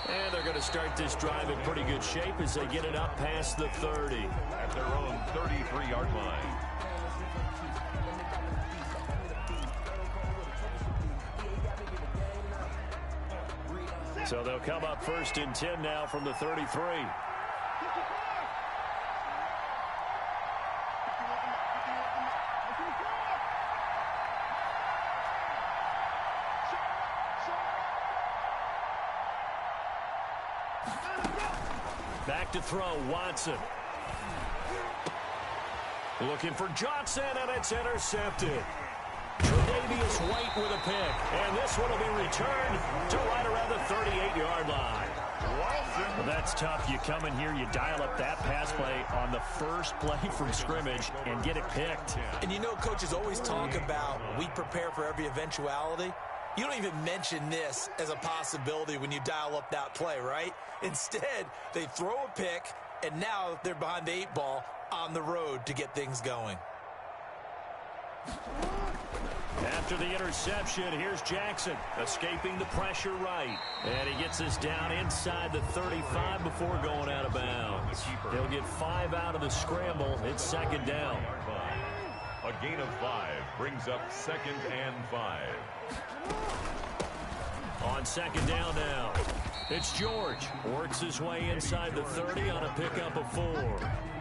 And they're going to start this drive in pretty good shape as they get it up past the 30. At their own 33-yard line. So they'll come up 1st and 10 now from the 33. Back to throw, Watson. Looking for Johnson, and it's intercepted. Tre'Davious White with a pick, and this one will be returned to right around the 38-yard line. Well, that's tough. You come in here, you dial up that pass play on the first play from scrimmage and get it picked. And you know, coaches always talk about we prepare for every eventuality. You don't even mention this as a possibility when you dial up that play, right? Instead, they throw a pick, and now they're behind the 8 ball on the road to get things going. After the interception, here's Jackson escaping the pressure right. And he gets this down inside the 35 before going out of bounds. He'll get 5 out of the scramble. It's 2nd down. A gain of 5 brings up 2nd and 5. On 2nd down now, it's George. Works his way inside the 30 on a pickup of 4.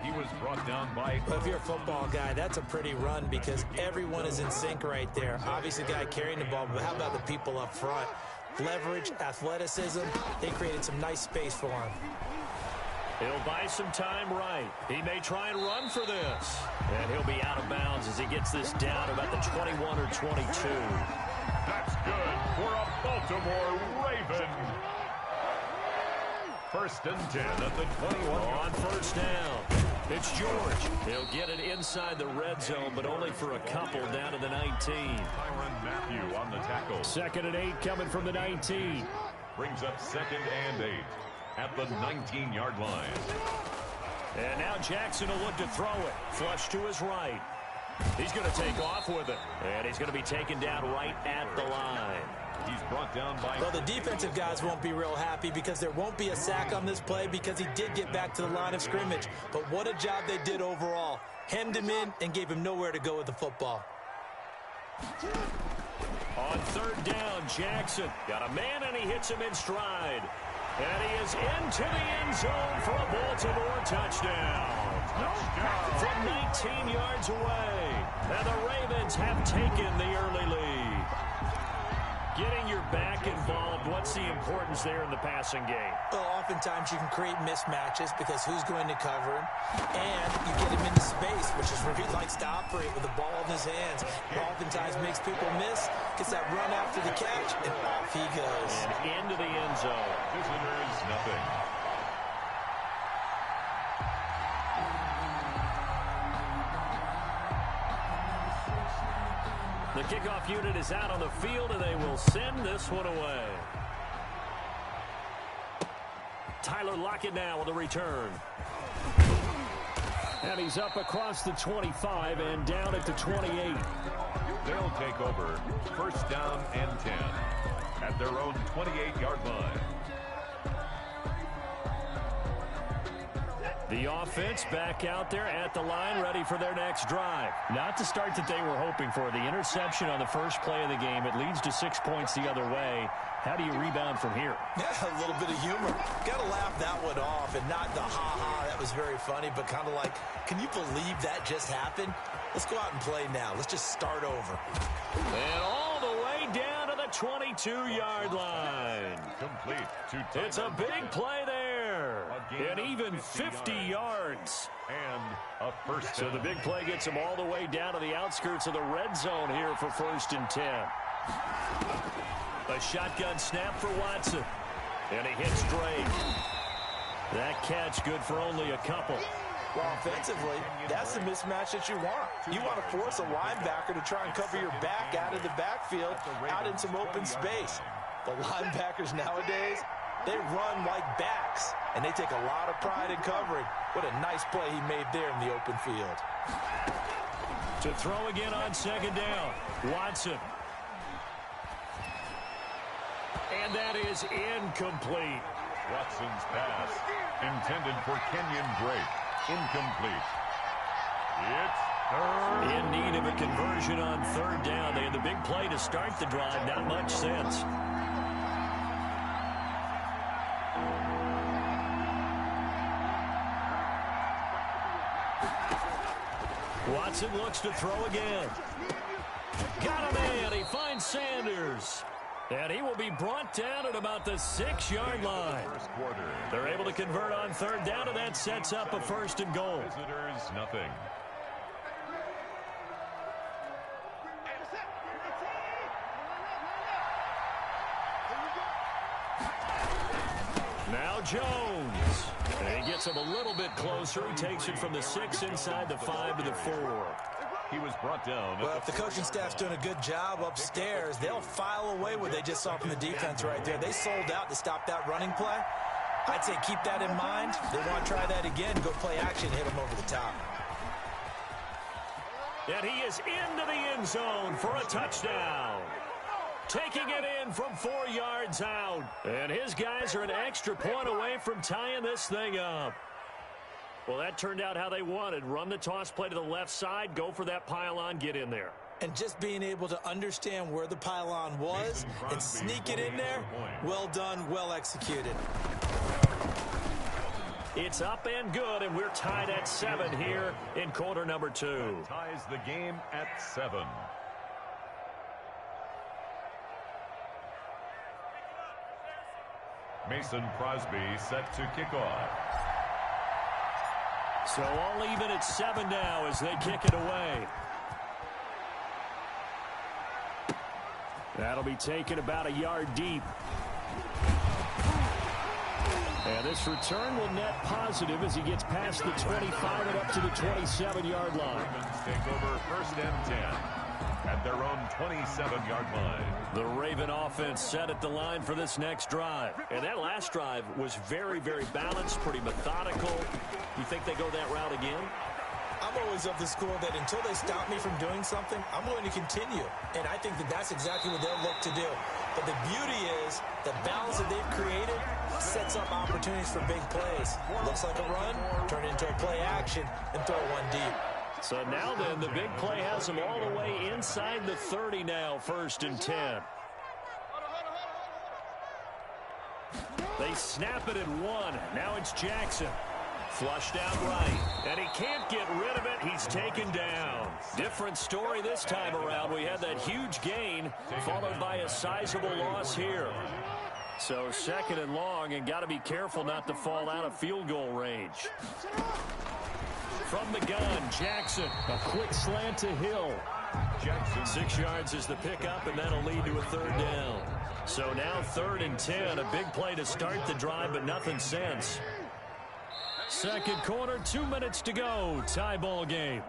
He was brought down by... Well, if you're a football guy, that's a pretty run because everyone is in sync right there. Obviously, the guy carrying the ball, but how about the people up front? Leverage, athleticism, they created some nice space for him. He'll buy some time right. He may try and run for this. And he'll be out of bounds as he gets this down about the 21 or 22. That's good for a Baltimore Raven. 1st and 10 at the 21. On 1st down, it's George. He'll get it inside the red zone, but only for a couple down to the 19. Tyrann Mathieu on the tackle. 2nd and 8 coming from the 19. Brings up 2nd and 8 at the 19-yard line. And now Jackson will look to throw it. Flush to his right. He's going to take off with it. And he's going to be taken down right at the line. He's brought down by... Well, the defensive guys won't be real happy because there won't be a sack on this play because he did get back to the line of scrimmage. But what a job they did overall. Hemmed him in and gave him nowhere to go with the football. On 3rd down, Jackson got a man and he hits him in stride. And he is into the end zone for a Baltimore touchdown. From 19 yards away. And the Ravens have taken the early lead. Getting your back involved, what's the importance there in the passing game? Well, oftentimes you can create mismatches because who's going to cover him? And you get him into space, which is where he likes to operate with the ball in his hands. Oftentimes makes people miss, gets that run after the catch, and off he goes. And into the end zone. Visitors, nothing. The kickoff unit is out on the field, and they will send this one away. Tyler Lockett now with a return. And he's up across the 25 and down at the 28. They'll take over 1st down and 10 at their own 28-yard line. The offense back out there at the line, ready for their next drive. Not the start that they were hoping for. The interception on the first play of the game. It leads to 6 points the other way. How do you rebound from here? Yeah, a little bit of humor. Got to laugh that one off and not the ha-ha. That was very funny, but kind of like, can you believe that just happened? Let's go out and play now. Let's just start over. And all the way down to the 22-yard line. Complete to It's a big play there. And even 50 yards. And a 1st. So the big play gets him all the way down to the outskirts of the red zone here for 1st and 10. A shotgun snap for Watson. And he hits Drake. That catch good for only a couple. Well, offensively, that's the mismatch that you want. You want to force a linebacker to try and cover your back out of the backfield, out in some open space. The linebackers nowadays, they run like backs, and they take a lot of pride in covering. What a nice play he made there in the open field. To throw again on 2nd down, Watson. And that is incomplete. Watson's pass intended for Kenyon Drake. Incomplete. It's 3rd. In need of a conversion on 3rd down. They had the big play to start the drive. Not much sense. Watson looks to throw again. Got him in. He finds Sanders. And he will be brought down at about the 6-yard line. They're able to convert on 3rd down, and that sets up a 1st and goal. Visitors, nothing. Now Jones. And he gets him a little bit closer. He takes it from the 6 inside the 5 to the 4. He was brought down. Well, if the coaching staff's doing a good job upstairs, they'll file away what they just saw from the defense right there. They sold out to stop that running play. I'd say keep that in mind. They want to try that again, go play action, hit them over the top. And he is into the end zone for a touchdown. Taking it in from 4 yards out. And his guys are an extra point away from tying this thing up. Well, that turned out how they wanted. Run the toss play to the left side, go for that pylon, get in there. And just being able to understand where the pylon was and sneak it in there, well done, well executed. It's up and good, and we're tied at 7 here in quarter number 2. That ties the game at 7. Mason Crosby set to kick off. So all even at 7 now as they kick it away. That'll be taken about a yard deep. And this return will net positive as he gets past the 25 and up to the 27-yard line. Ravens take over first and 10 at their own 27-yard line. The Raven offense set at the line for this next drive. And that last drive was very, very balanced, pretty methodical. You think they go that route again? I'm always of the school that until they stop me from doing something, I'm going to continue. And I think that that's exactly what they'll look to do. But the beauty is the balance that they've created sets up opportunities for big plays. Looks like a run, turn it into a play action, and throw one deep. So now then, the big play has them all the way inside the 30 now, first and 10. They snap it at 1. Now it's Jackson. Flushed out right, and he can't get rid of it. He's taken down. Different story this time around. We had that huge gain, followed by a sizable loss here. So second and long, and got to be careful not to fall out of field goal range. From the gun, Jackson, a quick slant to Hill. Jackson, 6 yards is the pickup, and that'll lead to a third down. So now third and 10, a big play to start the drive, but nothing since. Second quarter, 2 minutes to go. Tie ball game.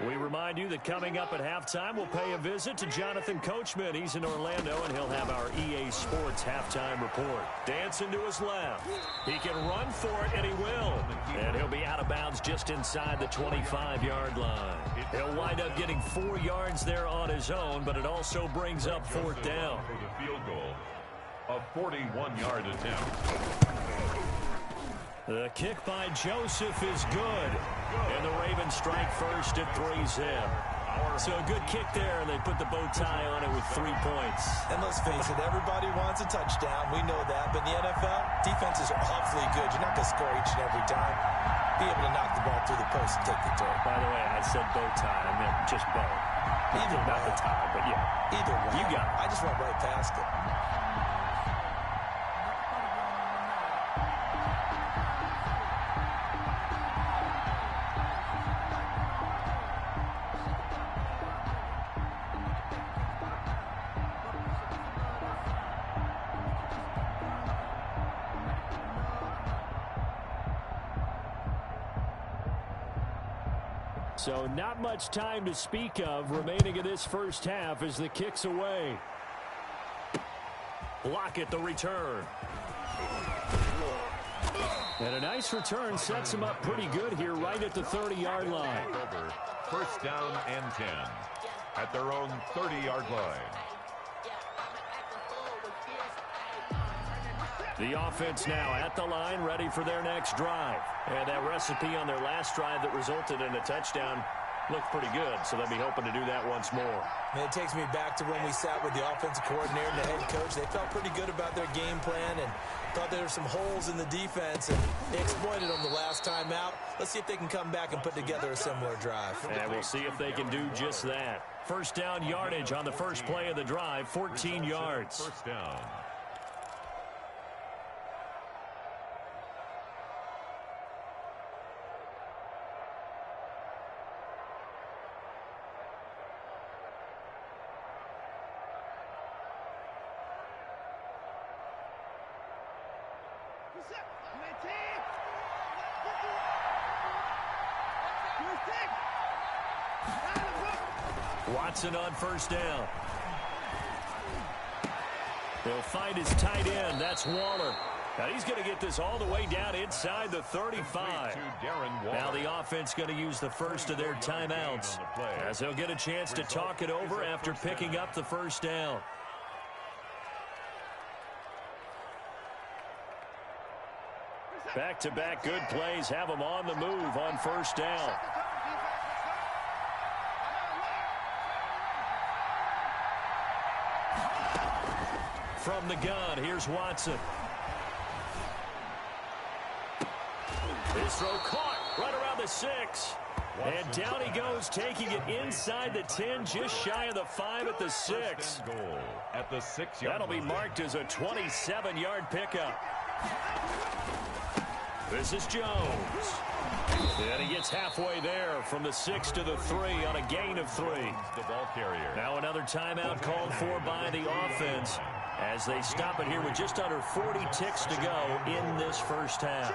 We remind you that coming up at halftime, we'll pay a visit to Jonathan Coachman. He's in Orlando, and he'll have our EA Sports halftime report. Dancing to his left. He can run for it, and he will. And he'll be out of bounds just inside the 25-yard line. He'll wind up getting 4 yards there on his own, but it also brings up fourth down. For the field goal, a 41-yard attempt. The kick by Joseph is good. And the Ravens strike first at 3-zip. So a good kick there, and they put the bow tie on it with 3 points. And let's face it, everybody wants a touchdown. We know that. But in the NFL, defenses are awfully good. You're not going to score each and every time. Be able to knock the ball through the post and take the turn. By the way, I said bow tie. I meant just bow. Either way. Not the tie, but yeah. Either way. You got it. I just went right past it. So not much time to speak of remaining in this first half as the kick's away. Block at the return. And a nice return sets him up pretty good here right at the 30-yard line. First down and 10 at their own 30-yard line. The offense now at the line, ready for their next drive. And that recipe on their last drive that resulted in a touchdown looked pretty good, so they'll be hoping to do that once more. And it takes me back to when we sat with the offensive coordinator and the head coach. They felt pretty good about their game plan and thought there were some holes in the defense, and they exploited them the last time out. Let's see if they can come back and put together a similar drive. And we'll see if they can do just that. First down yardage on the first play of the drive, 14 yards. First down. Watson on first down. He'll find his tight end. That's Waller. Now he's going to get this all the way down inside the 35. Now the offense going to use the first of their timeouts as they'll get a chance to talk it over after picking up the first down. Back-to-back good plays have them on the move on first down. From the gun, here's Watson. His throw caught right around the 6. And down he goes, taking it inside the 10, just shy of the 5 at the 6. Goal at the 6-yard That'll be marked as a 27-yard pickup. This is Jones. And he gets halfway there from the 6 to the 3 on a gain of 3. The ball carrier. Now another timeout called for by the offense as they stop it here with just under 40 ticks to go in this first half.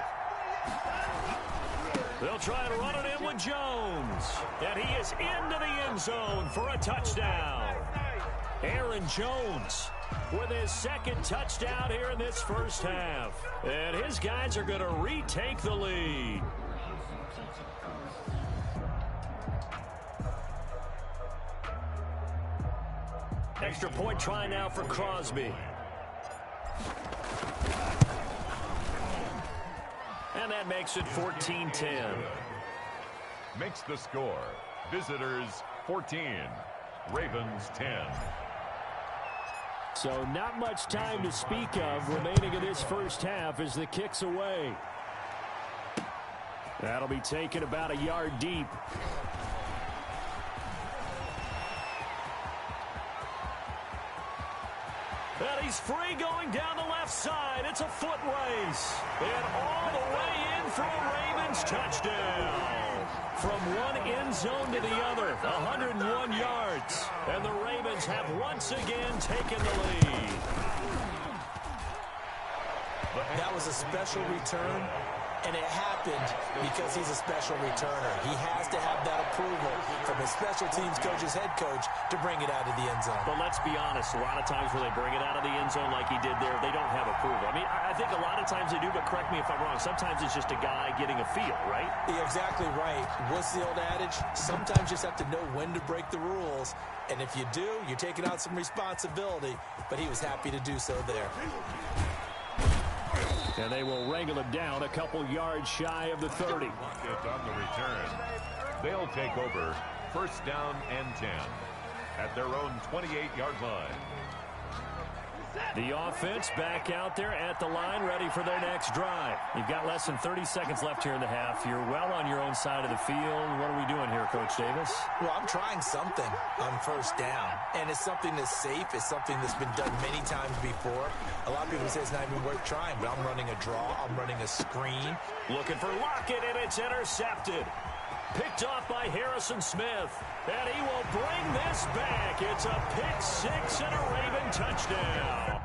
They'll try and run it in with Jones. And he is into the end zone for a touchdown. Aaron Jones with his second touchdown here in this first half. And his guys are going to retake the lead. Extra point try now for Crosby. And that makes it 14-10. Makes the score. Visitors 14. Ravens 10. So not much time to speak of remaining in this first half as the kick's away. That'll be taken about a yard deep. And he's free going down the left side. It's a foot race. And all the way in for a Ravens touchdown. From one end zone to the other, 101 yards. And the Ravens have once again taken the lead. That was a special return, and it happened because he's a special returner. He has to have that approval from his special teams coach's head coach to bring it out of the end zone. But let's be honest, a lot of times when they bring it out of the end zone like he did there, they don't have approval. I mean, I think a lot of times they do, but correct me if I'm wrong. Sometimes it's just a guy getting a feel, right? You're exactly right. What's the old adage? Sometimes you just have to know when to break the rules. And if you do, you're taking out some responsibility. But he was happy to do so there. And they will wrangle it down a couple yards shy of the 30. On the return. They'll take over first down and 10 at their own 28-yard line. The offense back out there at the line, ready for their next drive. You've got less than 30 seconds left here in the half. You're well on your own side of the field. What are we doing here, Coach Davis? Well, I'm trying something on first down, and it's something that's safe. It's something that's been done many times before. A lot of people say it's not even worth trying, but I'm running a draw. I'm running a screen. Looking for Lockett, and it's intercepted. Picked off by Harrison Smith. And he will bring this back. It's a pick six and a Raven touchdown.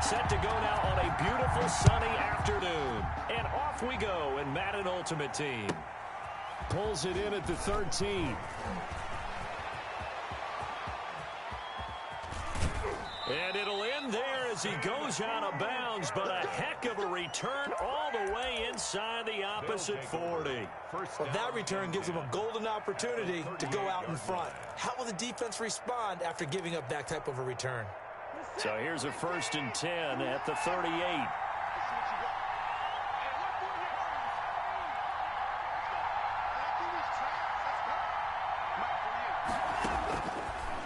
Set to go now on a beautiful sunny afternoon. And off we go in Madden Ultimate Team. Pulls it in at the 13. And it'll end there as as he goes out of bounds, but a heck of a return all the way inside the opposite 40. Well, that return gives him a golden opportunity to go out in front. How will the defense respond after giving up that type of a return? So here's a 1st and 10 at the 38.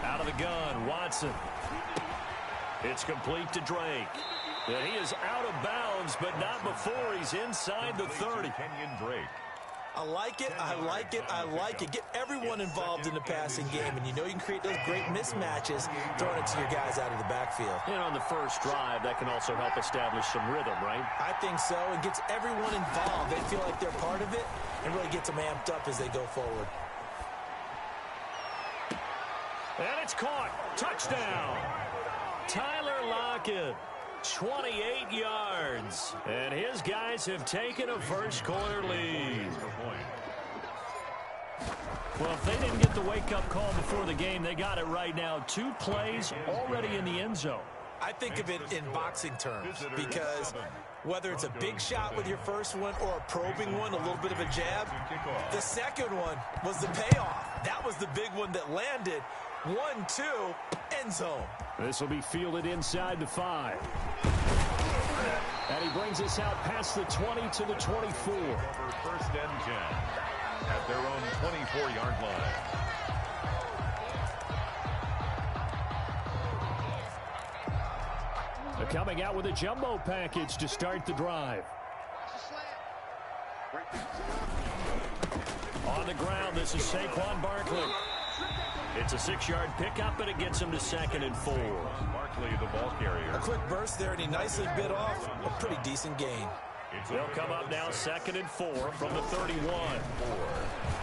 Out of the gun, Watson. It's complete to Drake. And he is out of bounds, but not before he's inside the 30. Kenyon Drake. I like it, I like it, I like it. Get everyone involved in the passing game, and you know you can create those great mismatches throwing it to your guys out of the backfield. And on the first drive, that can also help establish some rhythm, right? I think so. It gets everyone involved. They feel like they're part of it and really gets them amped up as they go forward. And it's caught. Touchdown. Tyler Lockett, 28 yards. And his guys have taken a first-quarter lead. Well, if they didn't get the wake-up call before the game, they got it right now. 2 plays already in the end zone. I think of it in boxing terms because whether it's a big shot with your first one or a probing one, a little bit of a jab, the second one was the payoff. That was the big one that landed. 1-2, end zone. This will be fielded inside the 5. And he brings us out past the 20 to the 24. Over 1st and 10 at their own 24-yard line. They're coming out with a jumbo package to start the drive. On the ground, this is Saquon Barkley. It's a 6-yard pickup, and it gets him to 2nd and 4. Barkley, the ball carrier. A quick burst there, and he nicely bit off a pretty decent gain. They'll come up now 2nd and 4 from the 31.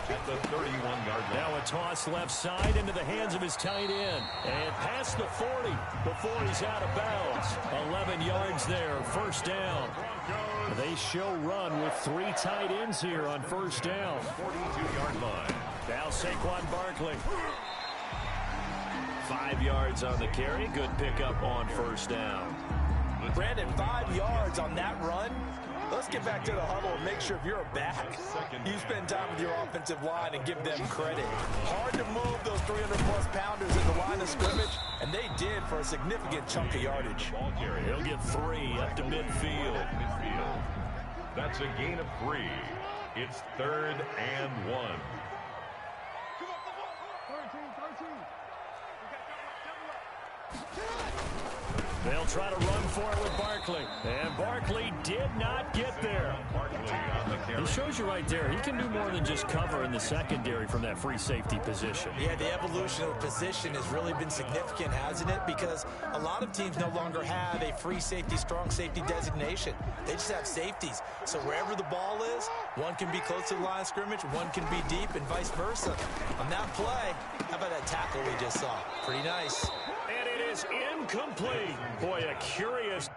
At the 31-yard line. Now a toss left side into the hands of his tight end. And past the 40 before he's out of bounds. 11 yards there, 1st down. They show run with 3 tight ends here on 1st down. 42-yard line. Now Saquon Barkley. 5 yards on the carry. Good pickup on 1st down. Brandon, 5 yards on that run. Let's get back to the huddle and make sure if you're a back, you spend time with your offensive line and give them credit. Hard to move those 300-plus pounders in the line of scrimmage, and they did for a significant chunk of yardage. He'll get 3 up to midfield. That's a gain of 3. It's 3rd and 1. They'll try to run for it with Barkley. And Barkley did not get there. He shows you right there, he can do more than just cover in the secondary from that free safety position. Yeah, the evolution of position has really been significant, hasn't it? Because a lot of teams no longer have a free safety, strong safety designation. They just have safeties. So wherever the ball is, one can be close to the line of scrimmage, one can be deep, and vice versa. On that play, how about that tackle we just saw? Pretty nice. And it is incomplete. Boy, a curious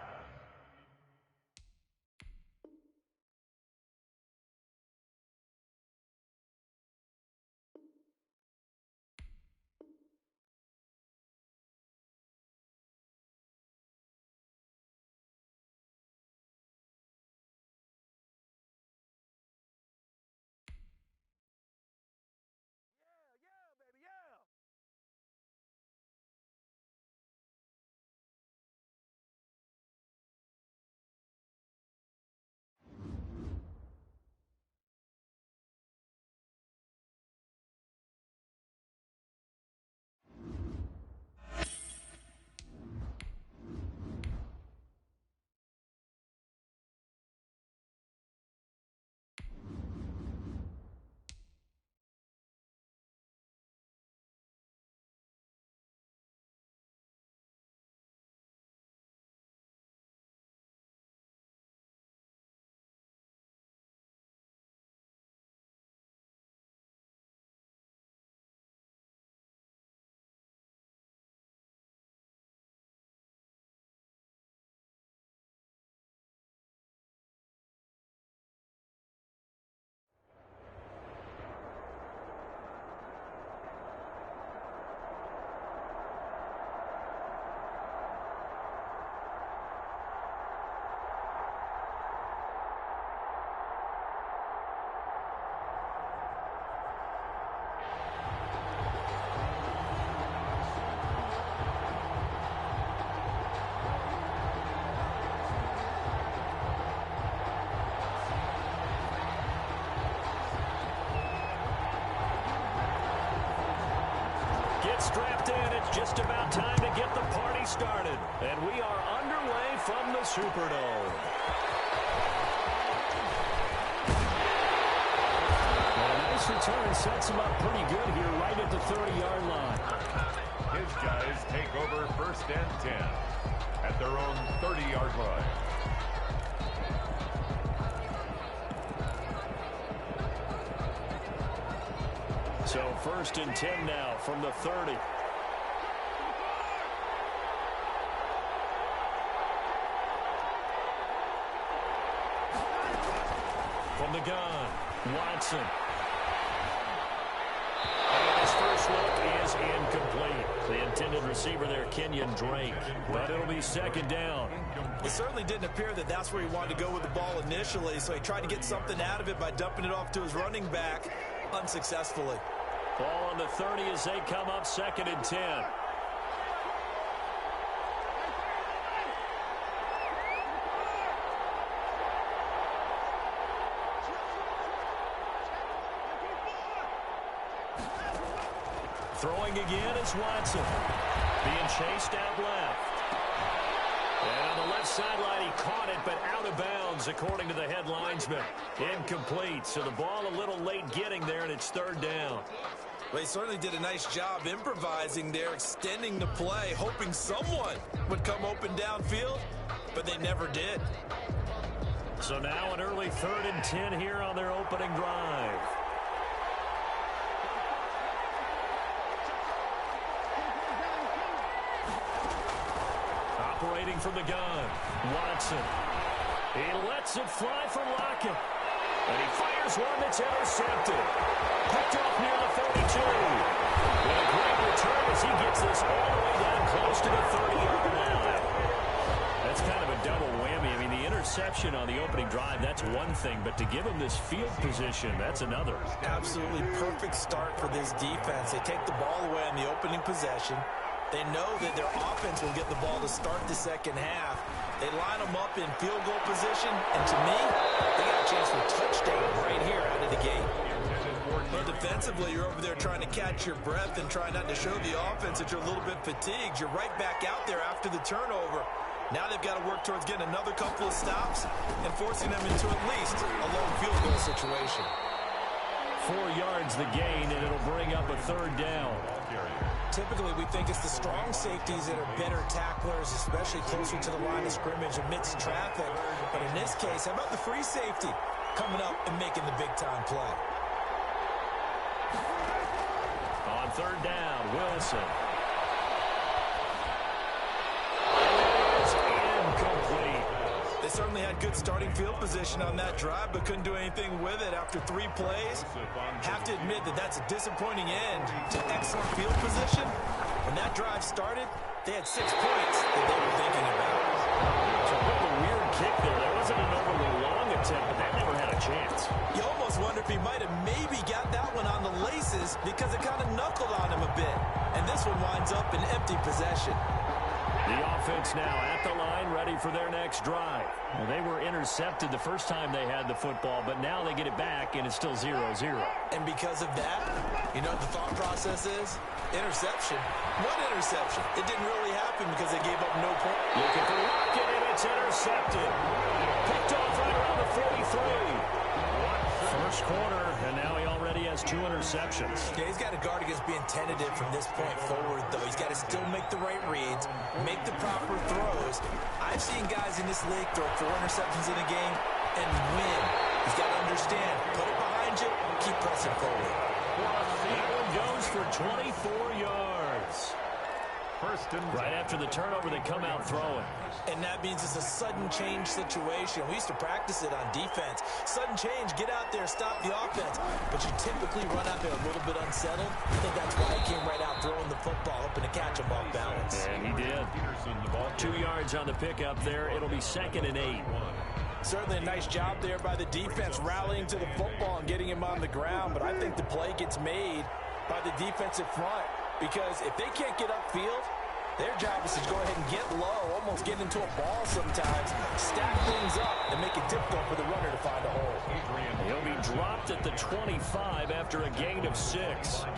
gets strapped in. It's just about time to get the party started. And we are underway from the Superdome. And a nice return sets him up pretty good here right at the 30-yard line. His guys take over 1st and 10 at their own 30-yard line. So 1st and 10 now from the 30. From the gun, Watson. And his first look is incomplete. The intended receiver there, Kenyon Drake. But it'll be 2nd down. It certainly didn't appear that that's where he wanted to go with the ball initially, so he tried to get something out of it by dumping it off to his running back unsuccessfully. Ball on the 30 as they come up 2nd and 10. Throwing again is Watson. Being chased out left. And on the left sideline, he caught it, but out of bounds, according to the head linesman. Incomplete. So the ball a little late getting there, and it's 3rd down. Well, he certainly did a nice job improvising there, extending the play, hoping someone would come open downfield, but they never did. So now an early 3rd and 10 here on their opening drive. Operating from the gun, Watson. He lets it fly for Lockett. And he fires one that's intercepted. Picked off near the 42. And a great return as he gets this all the way down close to the 30-yard line. That's kind of a double whammy. I mean, the interception on the opening drive, that's one thing. But to give him this field position, that's another. Absolutely perfect start for this defense. They take the ball away on the opening possession. They know that their offense will get the ball to start the second half. They line them up in field goal position, and to me, they got a chance for a touchdown right here out of the gate. But defensively, you're over there trying to catch your breath and try not to show the offense that you're a little bit fatigued. You're right back out there after the turnover. Now they've got to work towards getting another couple of stops and forcing them into at least a long field goal situation. 4 yards the gain, and it'll bring up a 3rd down. Typically, we think it's the strong safeties that are better tacklers, especially closer to the line of scrimmage amidst traffic. But in this case, how about the free safety coming up and making the big-time play? On 3rd down, Wilson. It's incomplete. They certainly had good starting field position on that drive, but couldn't do anything with it after 3 plays. Have to admit that that's a disappointing end to excellent field position. When that drive started, they had 6 points that they were thinking about. So a bit of a weird kick there. That wasn't an overly long attempt, but that never had a chance. You almost wonder if he might have maybe got that one on the laces because it kind of knuckled on him a bit. And this one winds up in empty possession. The offense now at the line, ready for their next drive. Well, they were intercepted the first time they had the football, but now they get it back, and it's still 0-0. And because of that, you know what the thought process is? Interception. One interception. It didn't really happen because they gave up no point. Looking for Lockett, and it's intercepted. Picked off right around the 43. First quarter, and now he already has 2 interceptions. Yeah, he's got to guard against being tentative from this point forward, though. He's got to still make the right reads, make the proper throws. I've seen guys in this league throw 4 interceptions in a game and win. He's got to understand, put it behind you, keep pressing forward. That one goes for 24 yards. Right after the turnover, they come out throwing. And that means it's a sudden change situation. We used to practice it on defense. Sudden change, get out there, stop the offense. But you typically run out there a little bit unsettled. I think that's why he came right out throwing the football, hoping to catch him off balance. And he did. 2 yards on the pickup there. It'll be 2nd and 8. Certainly a nice job there by the defense, rallying to the football and getting him on the ground. But I think the play gets made by the defensive front. Because if they can't get upfield, their job is to go ahead and get low, almost get into a ball sometimes, stack things up, and make it difficult for the runner to find a hole. He'll be dropped at the 25 after a gain of 6. All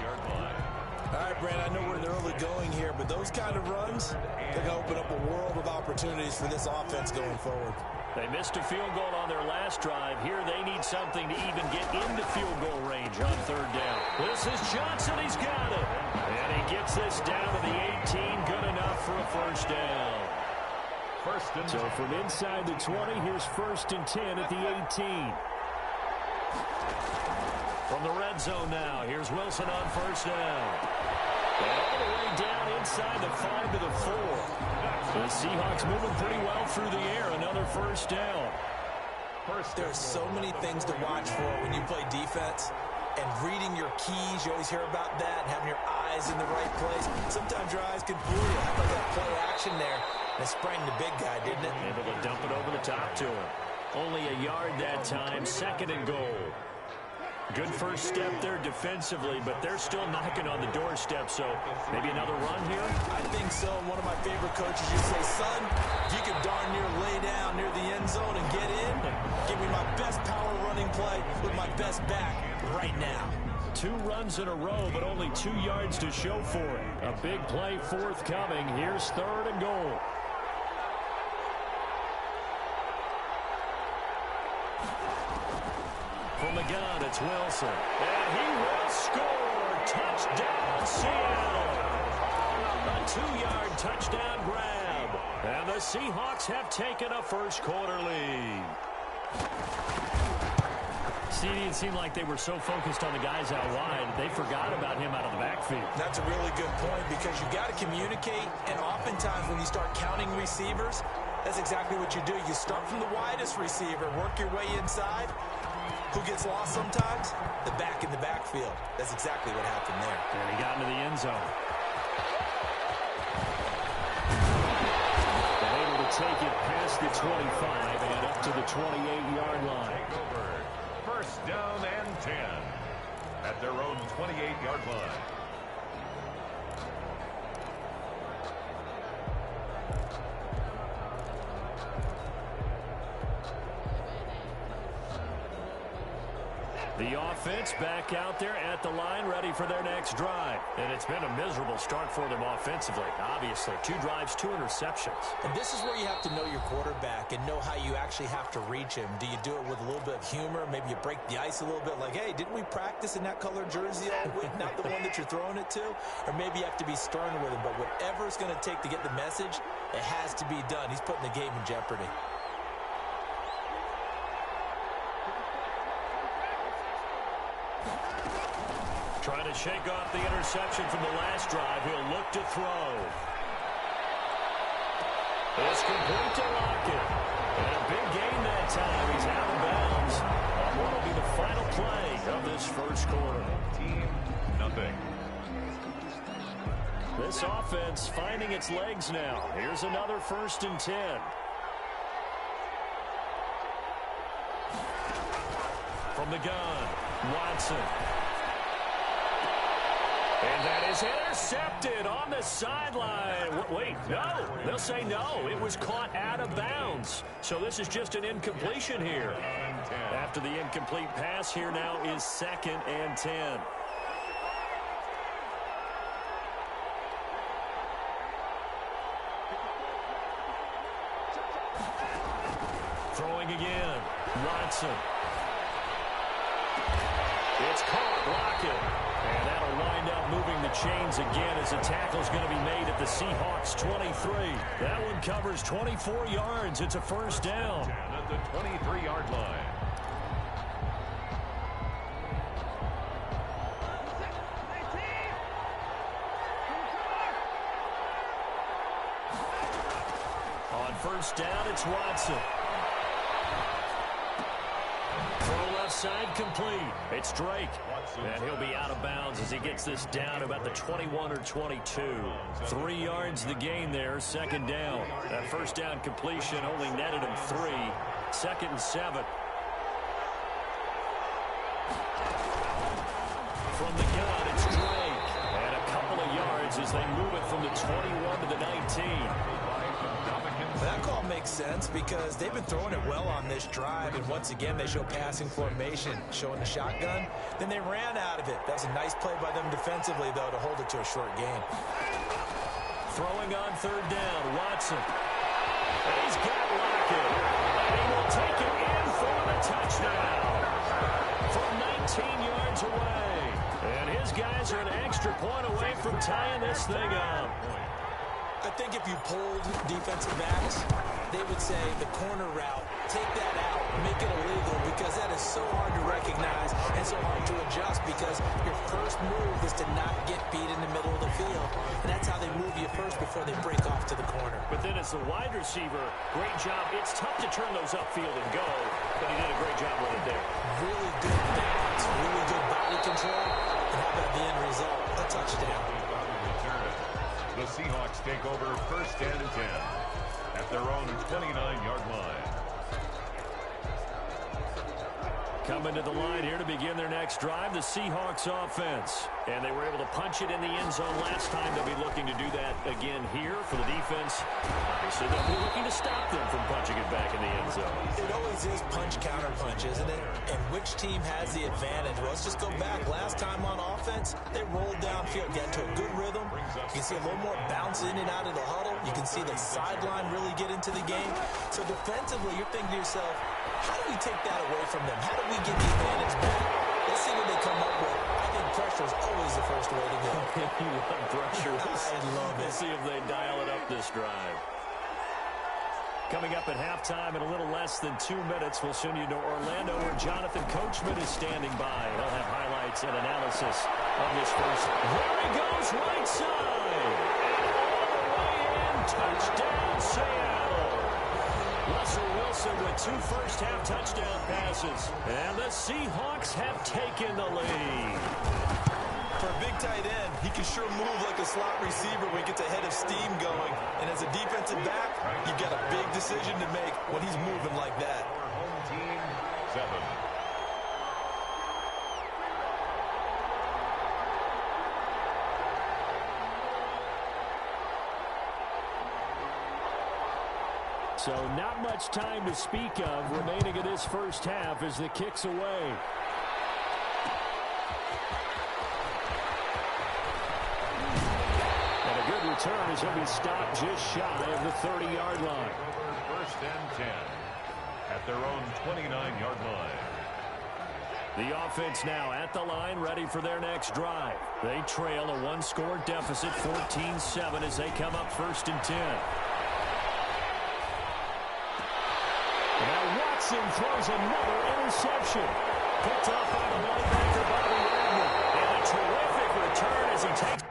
right, Yeah, Brand, I know we're in the early going here, but those kind of runs, they're going to open up a world of opportunities for this offense going forward. They missed a field goal on their last drive. Here they need something to even get into field goal range on third down. This is Johnson. He's got it. And he gets this down to the 18. Good enough for a first down. So from inside the 20, here's 1st and 10 at the 18. From the red zone now, here's Wilson on first down. And all the way down inside the 5 to the 4. The Seahawks moving pretty well through the air. Another first down. There are so many things to watch for when you play defense. And reading your keys, you always hear about that, and having your eyes in the right place. Sometimes your eyes can fool you. How about that play action there? And it sprang the big guy, didn't it? Able to dump it over the top to him. Only a yard that time, 2nd and goal. Good first step there defensively, but they're still knocking on the doorstep, so maybe another run here? I think so. One of my favorite coaches used to say, son, if you can darn near lay down near the end zone and get in, give me my best power running play with my best back right now. 2 runs in a row, but only 2 yards to show for it. A big play forthcoming. Here's 3rd and goal. From the gun, it's Wilson. And he will score. Touchdown, Seattle. A 2-yard touchdown grab. And the Seahawks have taken a first-quarter lead. It seemed like they were so focused on the guys out wide, they forgot about him out of the backfield. That's a really good point because you got to communicate, and oftentimes when you start counting receivers, that's exactly what you do. You start from the widest receiver, work your way inside. Who gets lost sometimes? The back in the backfield. That's exactly what happened there. And he got into the end zone. And able to take it past the 25 and up to the 28-yard line. First down and 10 at their own 28-yard line. The offense back out there at the line, ready for their next drive. And it's been a miserable start for them offensively, obviously. 2 drives, 2 interceptions. And this is where you have to know your quarterback and know how you actually have to reach him. Do you do it with a little bit of humor? Maybe you break the ice a little bit like, hey, didn't we practice in that color jersey all week? Not the one that you're throwing it to? Or maybe you have to be stern with him. But whatever it's going to take to get the message, it has to be done. He's putting the game in jeopardy. Trying to shake off the interception from the last drive. He'll look to throw. It's complete to Lockett. And a big gain that time. He's out of bounds on what will be the final play of this first quarter. 14-0. This offense finding its legs now. Here's another 1st and 10. From the gun, Watson. And that is intercepted on the sideline. Wait, no. They'll say no. It was caught out of bounds. So this is just an incompletion here. After the incomplete pass, here now is 2nd and 10. Throwing again. Watson. It's caught. Lockett. And that'll wind up moving the chains again as the tackle's going to be made at the Seahawks 23. That one covers 24 yards. It's a first down. At the 23-yard line. On first down, it's Watson. Throw left side complete. It's Drake. And he'll be out of bounds as he gets this down about the 21 or 22. 3 yards the gain there, 2nd down. That first down completion only netted him 3. 2nd and 7. From the gun, it's Drake. And a couple of yards as they move it from the 21 to the 19. That call makes sense because they've been throwing it well on this drive, and once again they show passing formation, showing the shotgun. Then they ran out of it. That was a nice play by them defensively, though, to hold it to a short gain. Throwing on third down, Watson. And he's got Lockett. And he will take it in for the touchdown. From 19 yards away. And his guys are an extra point away from tying this thing up. I think if you polled defensive backs, they would say the corner route, take that out, make it illegal, because that is so hard to recognize and so hard to adjust, because your first move is to not get beat in the middle of the field. And that's how they move you first before they break off to the corner. But then as the wide receiver, great job. It's tough to turn those upfield and go, but he did a great job with it there. Really good balance, really good body control, and how about the end result? A touchdown. The Seahawks take over first and 10 at their own 29-yard line. Coming to the line here to begin their next drive, the Seahawks offense. And they were able to punch it in the end zone last time. They'll be looking to do that again here for the defense. Obviously, they'll be looking to stop them from punching it back in the end zone. It always is punch-counter-punch, isn't it? And which team has the advantage? Well, let's just go back. Last time on offense, they rolled downfield, got into a good rhythm. You can see a little more bounce in and out of the huddle. You can see the sideline really get into the game. So defensively, you're thinking to yourself, how do we take that away from them? How do we get the advantage back? Let's see what they come up with. I think pressure is always the first way to go. You love pressure. I love it. We'll see if they dial it up this drive. Coming up at halftime in a little less than 2 minutes, we'll send you to Orlando where Jonathan Coachman is standing by. He'll have highlights and analysis of this first. There he goes, right side. And all the way in, touchdown, Seattle. Russell Wilson with 2 first-half touchdown passes. And the Seahawks have taken the lead. For a big tight end, he can sure move like a slot receiver when he gets a head of steam going. And as a defensive back, you've got a big decision to make when he's moving like that. Home team 7. So not much time to speak of remaining in this first half as the kick's away. And a good return as he'll be stopped just shy of the 30-yard line. First and 10 at their own 29-yard line. The offense now at the line, ready for their next drive. They trail a 1-score deficit, 14-7, as they come up first and 10. Now Watson throws another interception. Picked off by the linebacker, Bobby Wagner. And a terrific return as he takes